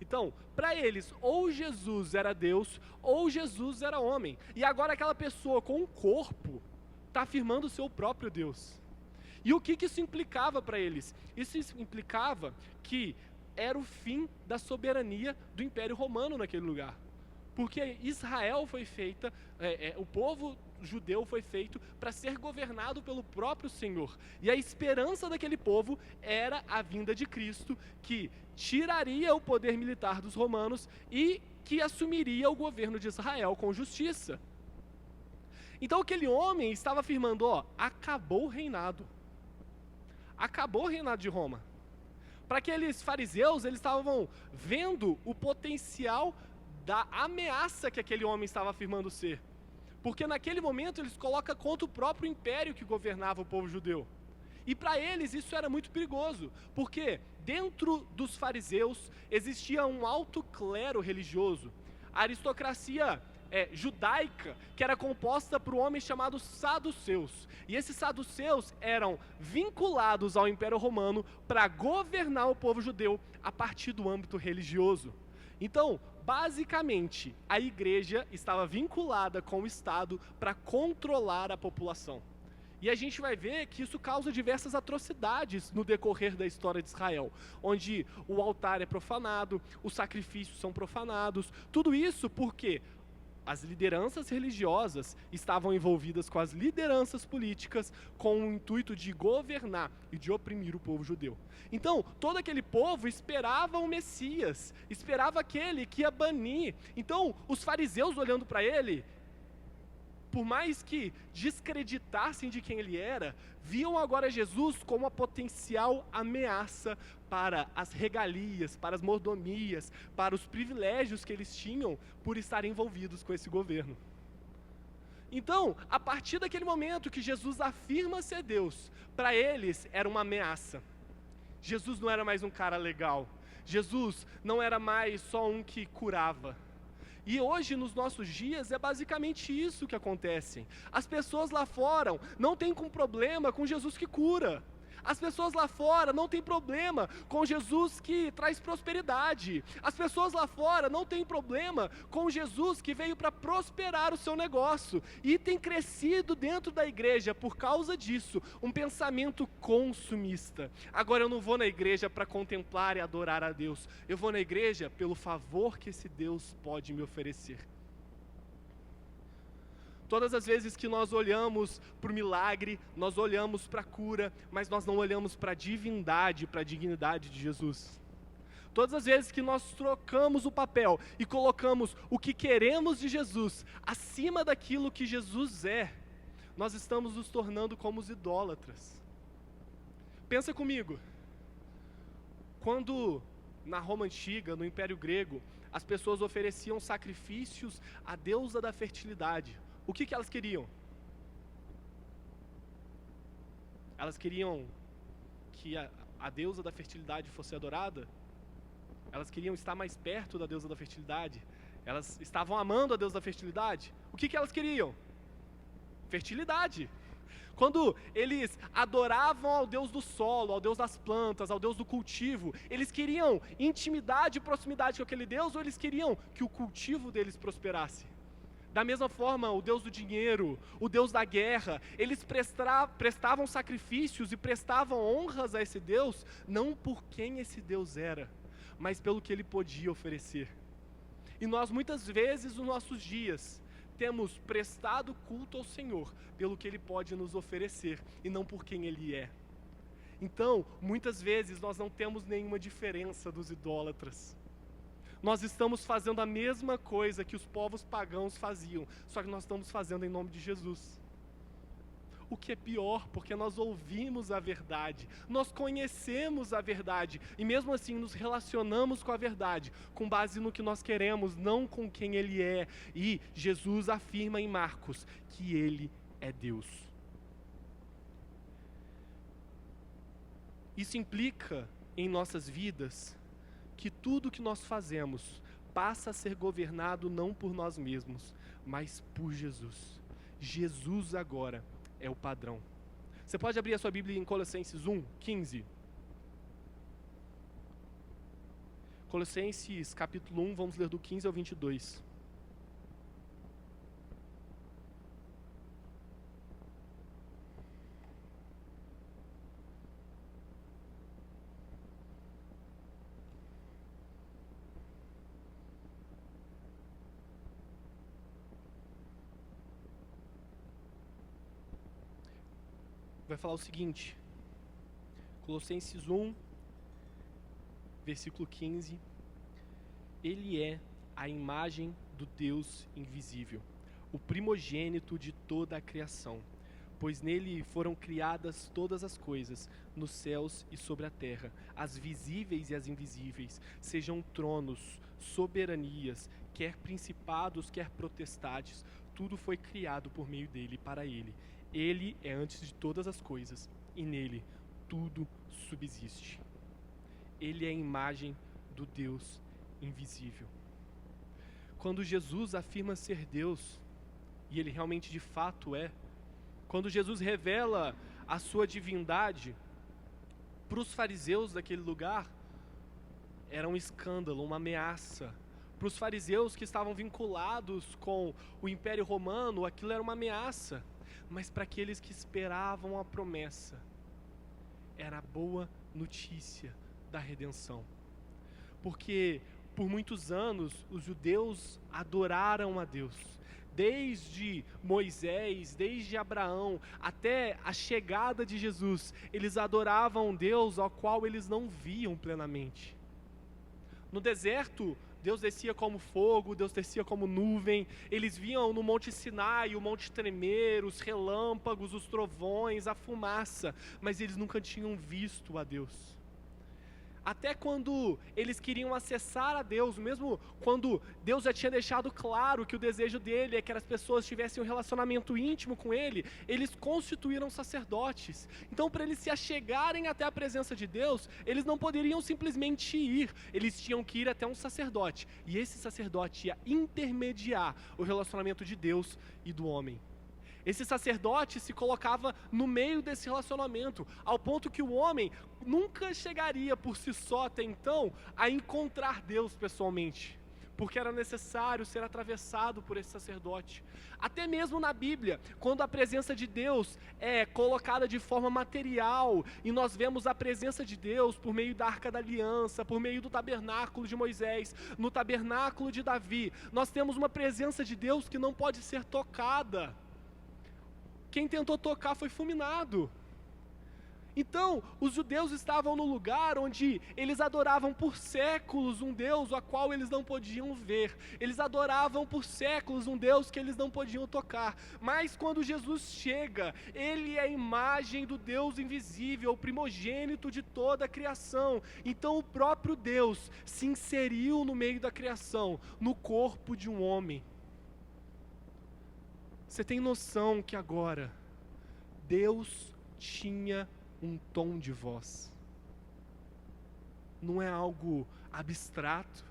Então, para eles, ou Jesus era Deus, ou Jesus era homem. E agora aquela pessoa com um corpo está afirmando o seu próprio Deus. E o que isso implicava para eles? Isso implicava que era o fim da soberania do Império Romano naquele lugar. Porque Israel foi feita, o povo judeu foi feito para ser governado pelo próprio Senhor. E a esperança daquele povo era a vinda de Cristo, que tiraria o poder militar dos romanos e que assumiria o governo de Israel com justiça. Então aquele homem estava afirmando, acabou o reinado. Acabou o reinado de Roma. Para aqueles fariseus, eles estavam vendo o potencial da ameaça que aquele homem estava afirmando ser. Porque naquele momento eles colocam contra o próprio império que governava o povo judeu. E para eles isso era muito perigoso, porque dentro dos fariseus existia um alto clero religioso, a aristocracia judaica, que era composta por um homem chamado saduceus. E esses saduceus eram vinculados ao Império Romano para governar o povo judeu a partir do âmbito religioso. Então, basicamente, a igreja estava vinculada com o Estado para controlar a população. E a gente vai ver que isso causa diversas atrocidades no decorrer da história de Israel, onde o altar é profanado, os sacrifícios são profanados, tudo isso porque as lideranças religiosas estavam envolvidas com as lideranças políticas com o intuito de governar e de oprimir o povo judeu. Então, todo aquele povo esperava o Messias, esperava aquele que ia banir. Então, os fariseus olhando para ele, por mais que descreditassem de quem ele era, viam agora Jesus como uma potencial ameaça para as regalias, para as mordomias, para os privilégios que eles tinham por estarem envolvidos com esse governo. Então, a partir daquele momento que Jesus afirma ser Deus, para eles era uma ameaça. Jesus não era mais um cara legal. Jesus não era mais só um que curava. E hoje, nos nossos dias, é basicamente isso que acontece. As pessoas lá fora não têm problema com Jesus que cura. As pessoas lá fora não têm problema com Jesus que traz prosperidade. As pessoas lá fora não têm problema com Jesus que veio para prosperar o seu negócio. E tem crescido dentro da igreja, por causa disso, um pensamento consumista. Agora eu não vou na igreja para contemplar e adorar a Deus. Eu vou na igreja pelo favor que esse Deus pode me oferecer. Todas as vezes que nós olhamos para o milagre, nós olhamos para a cura, mas nós não olhamos para a divindade, para a dignidade de Jesus. Todas as vezes que nós trocamos o papel e colocamos o que queremos de Jesus acima daquilo que Jesus é, nós estamos nos tornando como os idólatras. Pensa comigo, quando na Roma Antiga, no Império Grego, as pessoas ofereciam sacrifícios à deusa da fertilidade, o que elas queriam? Elas queriam que a deusa da fertilidade fosse adorada? Elas queriam estar mais perto da deusa da fertilidade? Elas estavam amando a deusa da fertilidade? O que elas queriam? Fertilidade. Quando eles adoravam ao Deus do solo, ao Deus das plantas, ao Deus do cultivo, eles queriam intimidade e proximidade com aquele Deus, ou eles queriam que o cultivo deles prosperasse? Da mesma forma, o Deus do dinheiro, o Deus da guerra, eles prestavam sacrifícios e prestavam honras a esse Deus, não por quem esse Deus era, mas pelo que ele podia oferecer. E nós muitas vezes, nos nossos dias, temos prestado culto ao Senhor pelo que ele pode nos oferecer e não por quem ele é. Então, muitas vezes nós não temos nenhuma diferença dos idólatras. Nós estamos fazendo a mesma coisa que os povos pagãos faziam, só que nós estamos fazendo em nome de Jesus. O que é pior, porque nós ouvimos a verdade, nós conhecemos a verdade, e mesmo assim nos relacionamos com a verdade, com base no que nós queremos, não com quem ele é. E Jesus afirma em Marcos que ele é Deus. Isso implica em nossas vidas que tudo que nós fazemos passa a ser governado não por nós mesmos, mas por Jesus. Jesus agora é o padrão. Você pode abrir a sua Bíblia em Colossenses 1:15. Colossenses capítulo 1, vamos ler do 15 ao 22. Vai falar o seguinte, Colossenses 1, versículo 15, ele é a imagem do Deus invisível, o primogênito de toda a criação, pois nele foram criadas todas as coisas, nos céus e sobre a terra, as visíveis e as invisíveis, sejam tronos, soberanias, quer principados, quer potestades, tudo foi criado por meio dele e para ele. Ele é antes de todas as coisas, e nele tudo subsiste. Ele é a imagem do Deus invisível. Quando Jesus afirma ser Deus, e ele realmente de fato é, quando Jesus revela a sua divindade, para os fariseus daquele lugar, era um escândalo, uma ameaça. Para os fariseus que estavam vinculados com o Império Romano, aquilo era uma ameaça. Mas para aqueles que esperavam a promessa, era a boa notícia da redenção. Porque por muitos anos os judeus adoraram a Deus. Desde Moisés, desde Abraão, até a chegada de Jesus, eles adoravam um Deus ao qual eles não viam plenamente. No deserto, Deus descia como fogo, Deus descia como nuvem, eles viam no Monte Sinai o monte tremer, os relâmpagos, os trovões, a fumaça, mas eles nunca tinham visto a Deus. Até quando eles queriam acessar a Deus, mesmo quando Deus já tinha deixado claro que o desejo dele é que as pessoas tivessem um relacionamento íntimo com ele, eles constituíram sacerdotes. Então, para eles se achegarem até a presença de Deus, eles não poderiam simplesmente ir, eles tinham que ir até um sacerdote. E esse sacerdote ia intermediar o relacionamento de Deus e do homem. Esse sacerdote se colocava no meio desse relacionamento, ao ponto que o homem nunca chegaria por si só até então a encontrar Deus pessoalmente, porque era necessário ser atravessado por esse sacerdote. Até mesmo na Bíblia, quando a presença de Deus é colocada de forma material, e nós vemos a presença de Deus por meio da Arca da Aliança, por meio do tabernáculo de Moisés, no tabernáculo de Davi, nós temos uma presença de Deus que não pode ser tocada. Quem tentou tocar foi fulminado. Então, os judeus estavam no lugar onde eles adoravam por séculos um Deus a qual eles não podiam ver. Eles adoravam por séculos um Deus que eles não podiam tocar. Mas quando Jesus chega, ele é a imagem do Deus invisível, o primogênito de toda a criação. Então, o próprio Deus se inseriu no meio da criação, no corpo de um homem. Você tem noção que agora Deus tinha um tom de voz? Não é algo abstrato,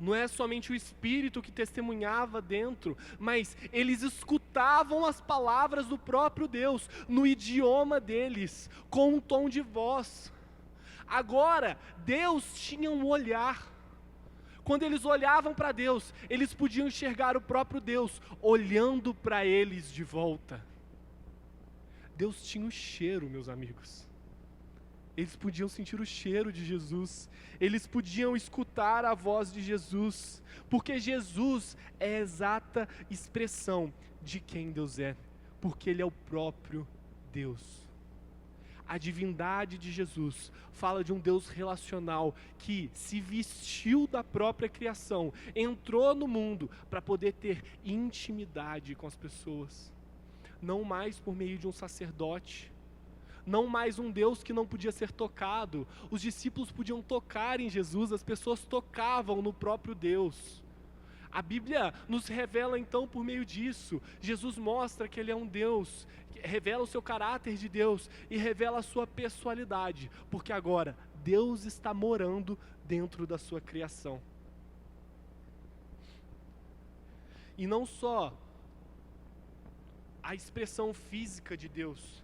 não é somente o Espírito que testemunhava dentro, mas eles escutavam as palavras do próprio Deus, no idioma deles, com um tom de voz. Agora, Deus tinha um olhar. Quando eles olhavam para Deus, eles podiam enxergar o próprio Deus olhando para eles de volta. Deus tinha um cheiro, meus amigos. Eles podiam sentir o cheiro de Jesus. Eles podiam escutar a voz de Jesus. Porque Jesus é a exata expressão de quem Deus é. Porque Ele é o próprio Deus. A divindade de Jesus fala de um Deus relacional que se vestiu da própria criação, entrou no mundo para poder ter intimidade com as pessoas. Não mais por meio de um sacerdote, não mais um Deus que não podia ser tocado. Os discípulos podiam tocar em Jesus, as pessoas tocavam no próprio Deus. A Bíblia nos revela então por meio disso, Jesus mostra que Ele é um Deus, revela o seu caráter de Deus e revela a sua pessoalidade, porque agora Deus está morando dentro da sua criação. E não só a expressão física de Deus,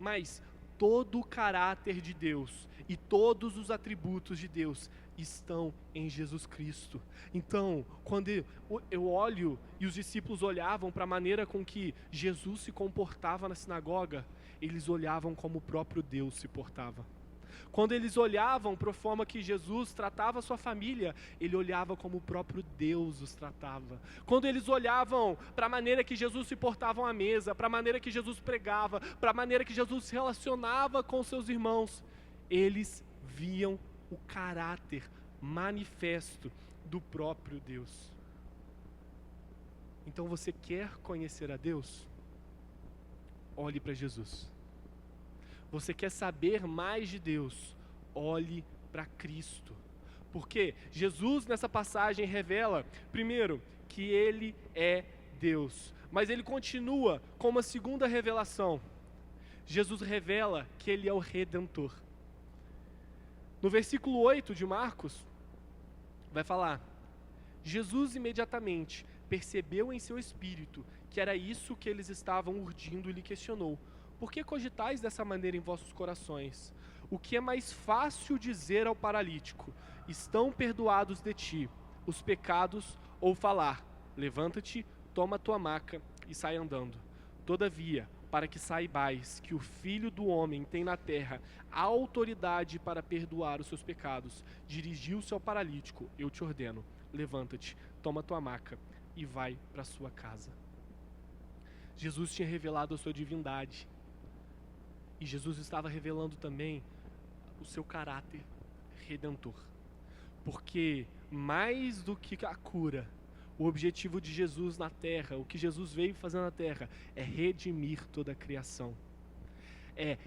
mas todo o caráter de Deus e todos os atributos de Deus estão em Jesus Cristo. Então, quando eu olho e os discípulos olhavam para a maneira com que Jesus se comportava na sinagoga, eles olhavam como o próprio Deus se portava. Quando eles olhavam para a forma que Jesus tratava a sua família, ele olhava como o próprio Deus os tratava. Quando eles olhavam para a maneira que Jesus se portava à mesa, para a maneira que Jesus pregava, para a maneira que Jesus se relacionava com seus irmãos, eles viam o caráter manifesto do próprio Deus. Então você quer conhecer a Deus? Olhe para Jesus. Você quer saber mais de Deus? Olhe para Cristo. Porque Jesus nessa passagem revela, primeiro, que Ele é Deus. Mas Ele continua com uma segunda revelação. Jesus revela que Ele é o Redentor. No versículo 8 de Marcos, vai falar: Jesus imediatamente percebeu em seu espírito que era isso que eles estavam urdindo e lhe questionou: por que cogitais dessa maneira em vossos corações? O que é mais fácil dizer ao paralítico: estão perdoados de ti os pecados, ou falar: levanta-te, toma a tua maca e sai andando? Todavia, para que saibais que o Filho do Homem tem na terra a autoridade para perdoar os seus pecados, dirigiu-se ao paralítico: eu te ordeno, levanta-te, toma a tua maca e vai para a sua casa. Jesus tinha revelado a sua divindade. E Jesus estava revelando também o seu caráter redentor. Porque mais do que a cura, o objetivo de Jesus na terra, o que Jesus veio fazer na terra, é redimir toda a criação. É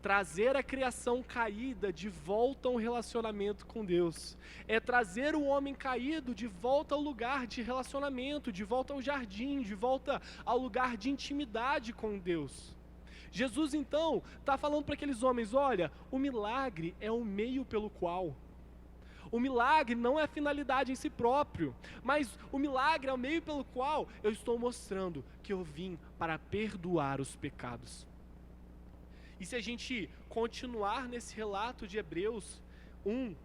trazer a criação caída de volta a um relacionamento com Deus. É trazer o homem caído de volta ao lugar de relacionamento, de volta ao jardim, de volta ao lugar de intimidade com Deus. Jesus então está falando para aqueles homens: olha, o milagre é o meio pelo qual. O milagre não é a finalidade em si próprio, mas o milagre é o meio pelo qual eu estou mostrando que eu vim para perdoar os pecados. E se a gente continuar nesse relato de Hebreus 1,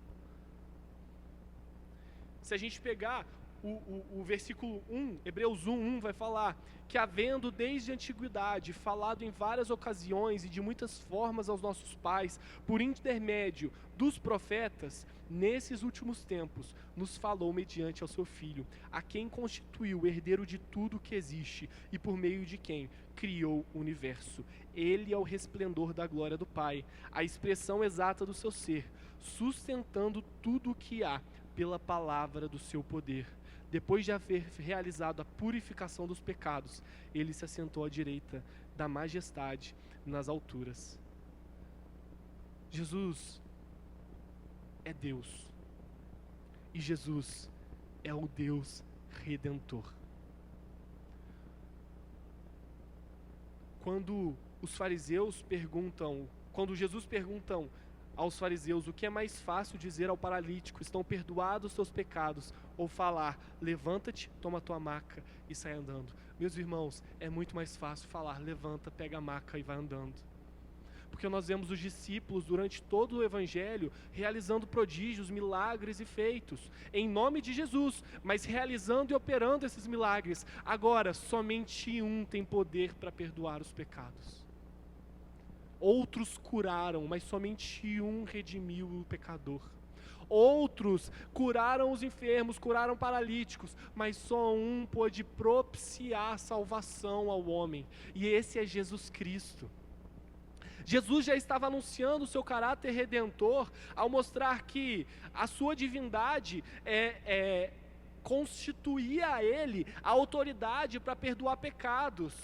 se a gente pegar o versículo 1, Hebreus 1 vai falar que, havendo desde a antiguidade falado em várias ocasiões e de muitas formas aos nossos pais, por intermédio dos profetas, nesses últimos tempos nos falou mediante ao seu Filho, a quem constituiu o herdeiro de tudo que existe e por meio de quem criou o universo. Ele é o resplendor da glória do Pai, a expressão exata do seu ser, sustentando tudo o que há pela palavra do seu poder. Depois de haver realizado a purificação dos pecados, ele se assentou à direita da majestade nas alturas. Jesus é Deus. E Jesus é o Deus Redentor. Quando Jesus pergunta aos fariseus: o que é mais fácil dizer ao paralítico: estão perdoados os teus pecados, ou falar: levanta-te, toma a tua maca e sai andando? Meus irmãos, é muito mais fácil falar: levanta, pega a maca e vai andando. Porque nós vemos os discípulos durante todo o evangelho realizando prodígios, milagres e feitos em nome de Jesus, mas realizando e operando esses milagres. Agora, somente um tem poder para perdoar os pecados. Outros curaram, mas somente um redimiu o pecador. Outros curaram os enfermos, curaram paralíticos, mas só um pôde propiciar salvação ao homem, e esse é Jesus Cristo. Jesus já estava anunciando o seu caráter redentor ao mostrar que a sua divindade constituía a ele a autoridade para perdoar pecados.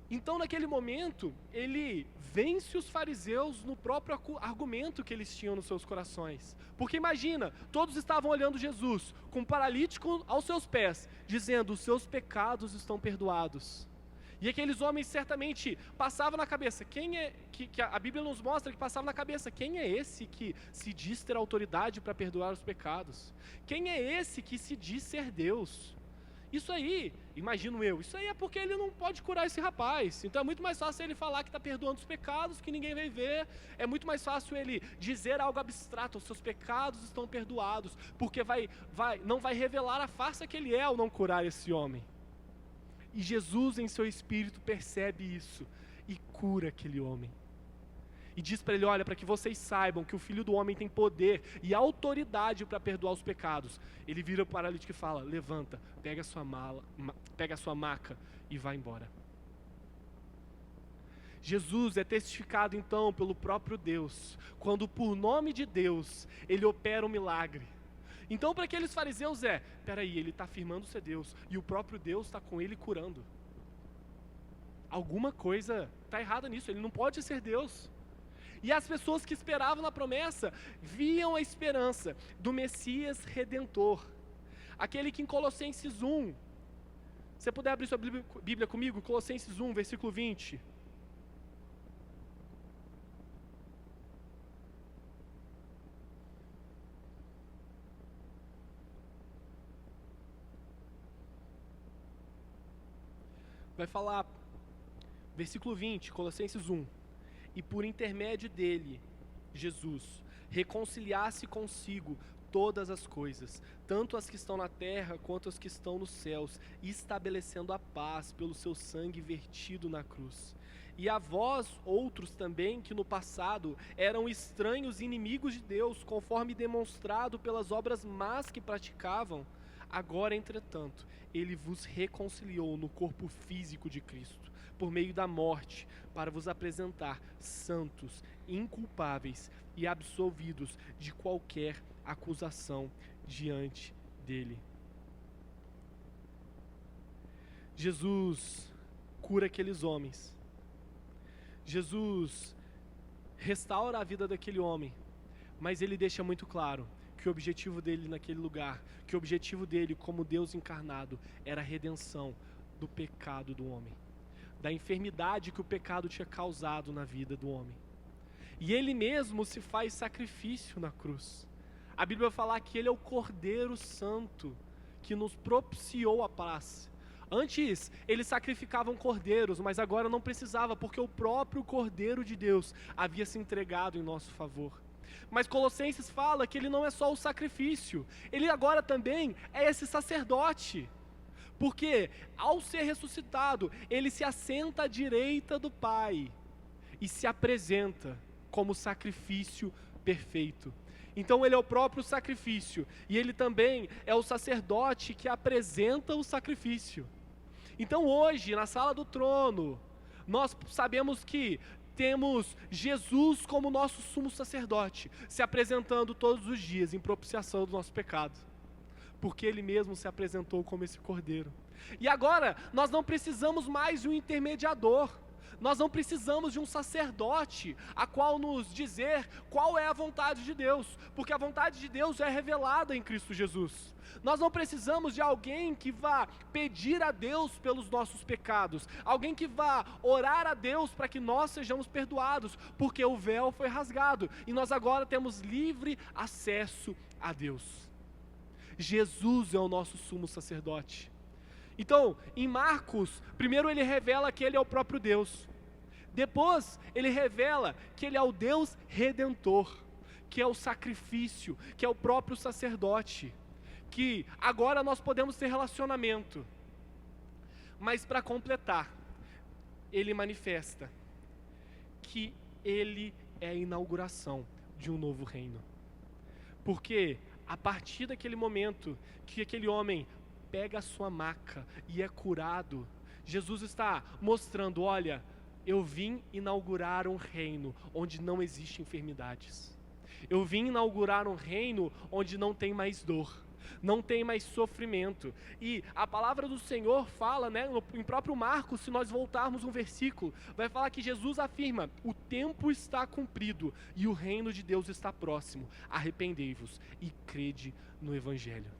Então, naquele momento, ele vence os fariseus no próprio argumento que eles tinham nos seus corações. Porque imagina, todos estavam olhando Jesus, com um paralítico aos seus pés, dizendo: os seus pecados estão perdoados. E aqueles homens certamente passavam na cabeça, que a Bíblia nos mostra que passava na cabeça: quem é esse que se diz ter autoridade para perdoar os pecados? Quem é esse que se diz ser Deus? Isso aí, imagino eu, isso aí é porque ele não pode curar esse rapaz. Então é muito mais fácil ele falar que está perdoando os pecados, que ninguém vai ver. É muito mais fácil ele dizer algo abstrato, os seus pecados estão perdoados, porque não vai revelar a farsa que ele é ao não curar esse homem. E Jesus em seu espírito percebe isso e cura aquele homem. E diz para ele, olha, para que vocês saibam que o Filho do Homem tem poder e autoridade para perdoar os pecados. Ele vira para o paralítico e fala, levanta, pega a sua maca e vai embora. Jesus é testificado então pelo próprio Deus, quando por nome de Deus, ele opera um milagre. Então para aqueles fariseus peraí, ele está afirmando ser Deus, e o próprio Deus está com ele curando. Alguma coisa está errada nisso, ele não pode ser Deus. E as pessoas que esperavam na promessa, viam a esperança do Messias Redentor. Aquele que em Colossenses 1, se você puder abrir sua Bíblia comigo, Colossenses 1, versículo 20. Vai falar, versículo 20, Colossenses 1. E por intermédio dele, Jesus, reconciliasse consigo todas as coisas, tanto as que estão na terra quanto as que estão nos céus, estabelecendo a paz pelo seu sangue vertido na cruz. E a vós, outros também, que no passado eram estranhos e inimigos de Deus, conforme demonstrado pelas obras más que praticavam, agora, entretanto, ele vos reconciliou no corpo físico de Cristo, por meio da morte, para vos apresentar santos, inculpáveis e absolvidos de qualquer acusação diante dele. Jesus cura aqueles homens. Jesus restaura a vida daquele homem, mas ele deixa muito claro que o objetivo dele naquele lugar, que o objetivo dele como Deus encarnado era a redenção do pecado do homem, da enfermidade que o pecado tinha causado na vida do homem. E ele mesmo se faz sacrifício na cruz. A Bíblia vai falar que ele é o Cordeiro Santo, que nos propiciou a paz. Antes, eles sacrificavam cordeiros, mas agora não precisava, porque o próprio Cordeiro de Deus havia se entregado em nosso favor. Mas Colossenses fala que ele não é só o sacrifício, ele agora também é esse sacerdote. Porque, ao ser ressuscitado, ele se assenta à direita do Pai e se apresenta como sacrifício perfeito. Então ele é o próprio sacrifício e ele também é o sacerdote que apresenta o sacrifício. Então hoje, na sala do trono, nós sabemos que temos Jesus como nosso sumo sacerdote, se apresentando todos os dias em propiciação do nosso pecado. Porque ele mesmo se apresentou como esse cordeiro. E agora, nós não precisamos mais de um intermediador, nós não precisamos de um sacerdote a qual nos dizer qual é a vontade de Deus, porque a vontade de Deus é revelada em Cristo Jesus. Nós não precisamos de alguém que vá pedir a Deus pelos nossos pecados, alguém que vá orar a Deus para que nós sejamos perdoados, porque o véu foi rasgado e nós agora temos livre acesso a Deus. Jesus é o nosso sumo sacerdote. Então, em Marcos, primeiro ele revela que ele é o próprio Deus. Depois, ele revela que ele é o Deus Redentor, que é o sacrifício, que é o próprio sacerdote, que agora nós podemos ter relacionamento. Mas para completar, ele manifesta que ele é a inauguração de um novo reino. Porque a partir daquele momento que aquele homem pega a sua maca e é curado, Jesus está mostrando, olha, eu vim inaugurar um reino onde não existem enfermidades. Eu vim inaugurar um reino onde não tem mais dor, não tem mais sofrimento. E a palavra do Senhor fala, em próprio Marcos, se nós voltarmos um versículo, vai falar que Jesus afirma, o tempo está cumprido e o reino de Deus está próximo. Arrependei-vos e crede no Evangelho.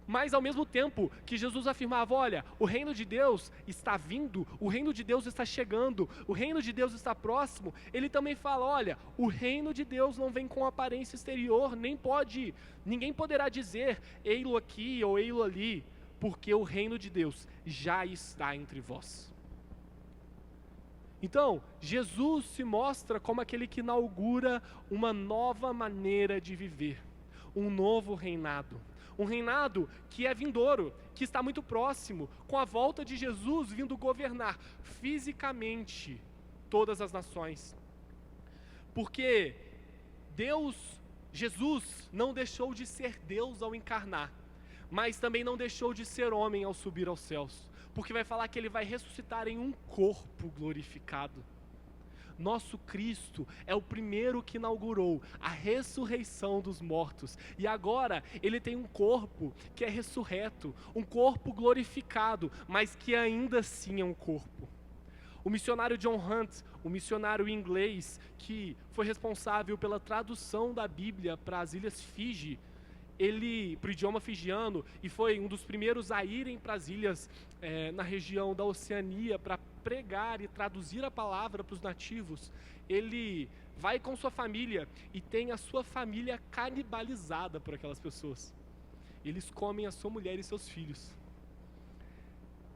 Mas ao mesmo tempo que Jesus afirmava, olha, o reino de Deus está vindo, o reino de Deus está chegando, o reino de Deus está próximo, ele também fala, olha, o reino de Deus não vem com aparência exterior, ninguém poderá dizer, ei-lo aqui ou ei-lo ali, porque o reino de Deus já está entre vós. Então, Jesus se mostra como aquele que inaugura uma nova maneira de viver, um novo reinado. Um reinado que é vindouro, que está muito próximo, com a volta de Jesus vindo governar fisicamente todas as nações. Porque Jesus não deixou de ser Deus ao encarnar, mas também não deixou de ser homem ao subir aos céus. Porque vai falar que ele vai ressuscitar em um corpo glorificado. Nosso Cristo é o primeiro que inaugurou a ressurreição dos mortos. E agora ele tem um corpo que é ressurreto, um corpo glorificado, mas que ainda assim é um corpo. O missionário John Hunt, o missionário inglês que foi responsável pela tradução da Bíblia para as Ilhas Fiji, para o idioma fijiano, e foi um dos primeiros a irem para as ilhas na região da Oceania para pregar e traduzir a palavra para os nativos. Ele vai com sua família e tem a sua família canibalizada por aquelas pessoas. Eles comem a sua mulher e seus filhos.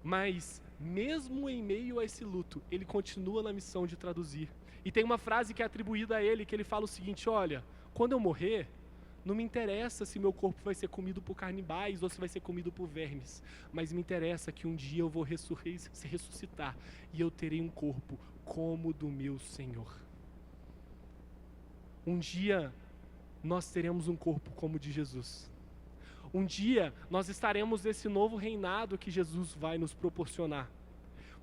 Mas, mesmo em meio a esse luto, ele continua na missão de traduzir. E tem uma frase que é atribuída a ele, que ele fala o seguinte: olha, quando eu morrer, não me interessa se meu corpo vai ser comido por canibais ou se vai ser comido por vermes, mas me interessa que um dia eu vou ressuscitar e eu terei um corpo como o do meu Senhor. Um dia nós teremos um corpo como o de Jesus. Um dia nós estaremos nesse novo reinado que Jesus vai nos proporcionar.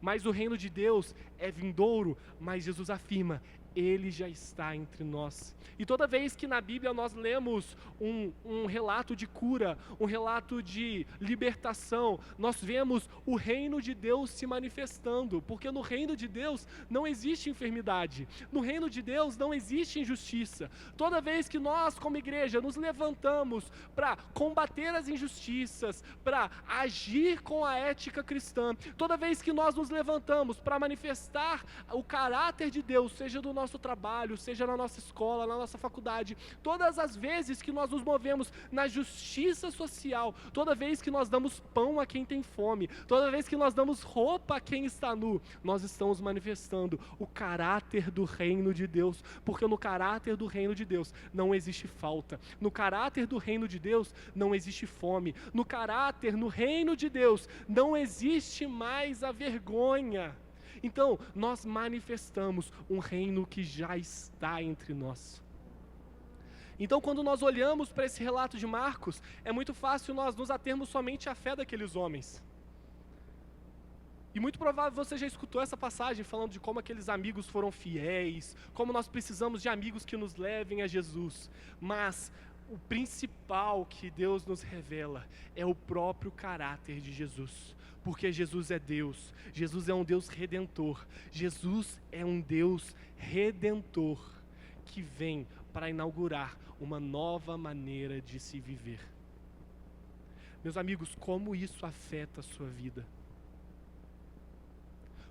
Mas o reino de Deus é vindouro, mas Jesus afirma: Ele já está entre nós. E toda vez que na Bíblia nós lemos um relato de cura, um relato de libertação, nós vemos o reino de Deus se manifestando, porque no reino de Deus não existe enfermidade, no reino de Deus não existe injustiça. Toda vez que nós, como igreja, nos levantamos para combater as injustiças, para agir com a ética cristã, toda vez que nós nos levantamos para manifestar o caráter de Deus, seja do nosso trabalho, seja na nossa escola, na nossa faculdade, todas as vezes que nós nos movemos na justiça social, toda vez que nós damos pão a quem tem fome, toda vez que nós damos roupa a quem está nu, nós estamos manifestando o caráter do reino de Deus, porque no caráter do reino de Deus não existe falta, no caráter do reino de Deus não existe fome, no reino de Deus não existe mais a vergonha. Então, nós manifestamos um reino que já está entre nós. Então, quando nós olhamos para esse relato de Marcos, é muito fácil nós nos atermos somente à fé daqueles homens. E muito provável você já escutou essa passagem falando de como aqueles amigos foram fiéis, como nós precisamos de amigos que nos levem a Jesus. Mas o principal que Deus nos revela é o próprio caráter de Jesus. Porque Jesus é Deus, Jesus é um Deus redentor, Jesus é um Deus redentor que vem para inaugurar uma nova maneira de se viver. Meus amigos, como isso afeta a sua vida?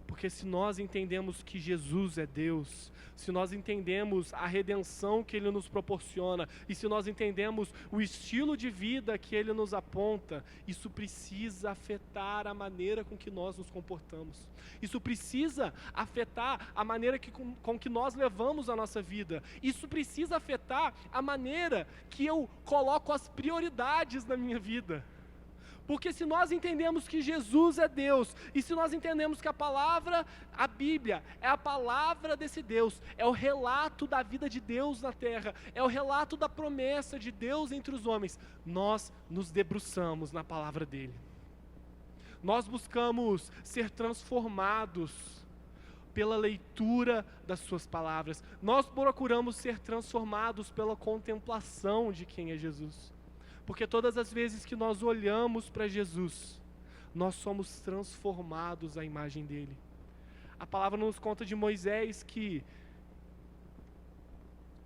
Porque se nós entendemos que Jesus é Deus, se nós entendemos a redenção que Ele nos proporciona, e se nós entendemos o estilo de vida que Ele nos aponta, isso precisa afetar a maneira com que nós nos comportamos. Isso precisa afetar a maneira com que nós levamos a nossa vida. Isso precisa afetar a maneira que eu coloco as prioridades na minha vida. Porque se nós entendemos que Jesus é Deus, e se nós entendemos que a Bíblia, é a palavra desse Deus, é o relato da vida de Deus na terra, é o relato da promessa de Deus entre os homens, nós nos debruçamos na palavra dele. Nós buscamos ser transformados pela leitura das suas palavras, nós procuramos ser transformados pela contemplação de quem é Jesus. Porque todas as vezes que nós olhamos para Jesus, nós somos transformados à imagem dele. A palavra nos conta de Moisés que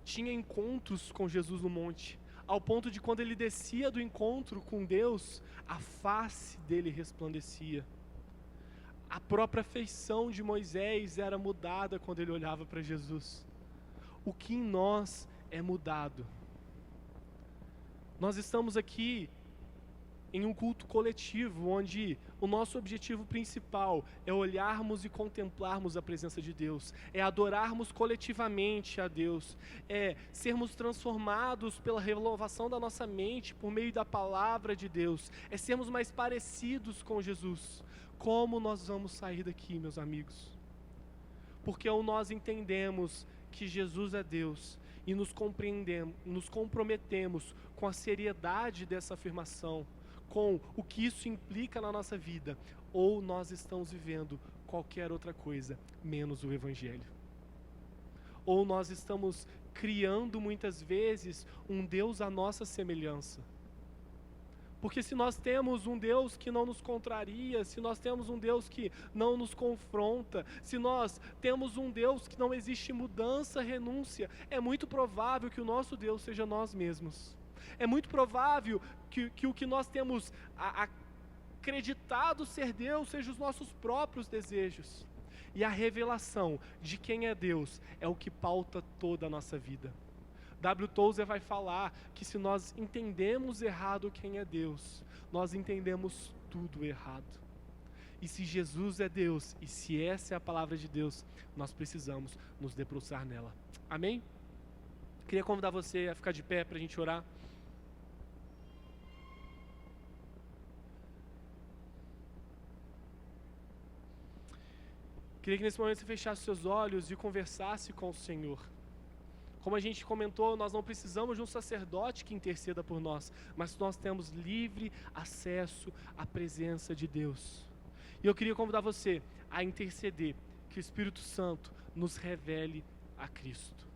tinha encontros com Jesus no monte, ao ponto de quando ele descia do encontro com Deus, a face dele resplandecia. A própria feição de Moisés era mudada quando ele olhava para Jesus. O que em nós é mudado? Nós estamos aqui em um culto coletivo, onde o nosso objetivo principal é olharmos e contemplarmos a presença de Deus, é adorarmos coletivamente a Deus, é sermos transformados pela renovação da nossa mente por meio da palavra de Deus, é sermos mais parecidos com Jesus. Como nós vamos sair daqui, meus amigos? Porque ou nós entendemos que Jesus é Deus e nos comprometemos com a seriedade dessa afirmação, com o que isso implica na nossa vida, ou nós estamos vivendo qualquer outra coisa, menos o Evangelho. Ou nós estamos criando muitas vezes um Deus à nossa semelhança. Porque se nós temos um Deus que não nos contraria, se nós temos um Deus que não nos confronta, se nós temos um Deus que não existe mudança, renúncia, é muito provável que o nosso Deus seja nós mesmos. É muito provável que o que nós temos acreditado ser Deus seja os nossos próprios desejos. E a revelação de quem é Deus é o que pauta toda a nossa vida. W. Tozer vai falar que se nós entendemos errado quem é Deus, nós entendemos tudo errado. E se Jesus é Deus, e se essa é a palavra de Deus, nós precisamos nos debruçar nela. Amém? Queria convidar você a ficar de pé para a gente orar. Queria que nesse momento você fechasse seus olhos e conversasse com o Senhor. Como a gente comentou, nós não precisamos de um sacerdote que interceda por nós, mas nós temos livre acesso à presença de Deus. E eu queria convidar você a interceder, que o Espírito Santo nos revele a Cristo.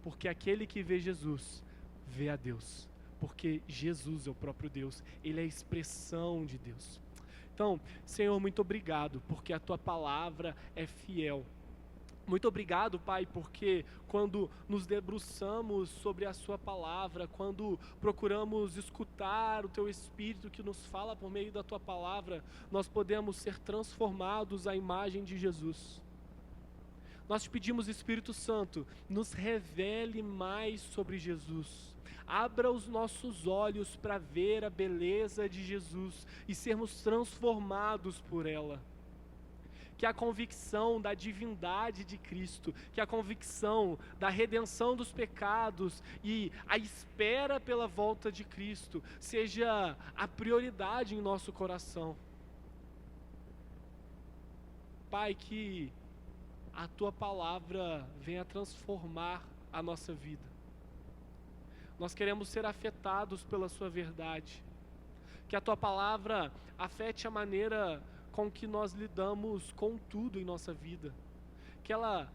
Porque aquele que vê Jesus, vê a Deus. Porque Jesus é o próprio Deus, Ele é a expressão de Deus. Então, Senhor, muito obrigado, porque a Tua palavra é fiel. Muito obrigado, Pai, porque quando nos debruçamos sobre a Sua palavra, quando procuramos escutar o Teu Espírito que nos fala por meio da Tua palavra, nós podemos ser transformados à imagem de Jesus. Nós te pedimos, Espírito Santo, nos revele mais sobre Jesus. Abra os nossos olhos para ver a beleza de Jesus e sermos transformados por ela. Que a convicção da divindade de Cristo, que a convicção da redenção dos pecados e a espera pela volta de Cristo seja a prioridade em nosso coração. Pai, que a Tua palavra venha transformar a nossa vida. Nós queremos ser afetados pela Sua verdade. Que a Tua palavra afete a maneira com que nós lidamos com tudo em nossa vida. Que ela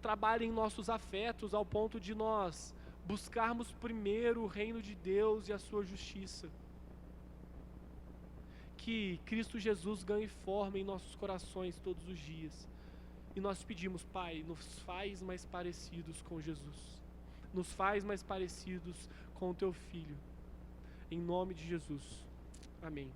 trabalhe em nossos afetos ao ponto de nós buscarmos primeiro o reino de Deus e a Sua justiça. Que Cristo Jesus ganhe forma em nossos corações todos os dias. E nós pedimos, Pai, nos faz mais parecidos com Jesus. Nos faz mais parecidos com o Teu Filho. Em nome de Jesus. Amém.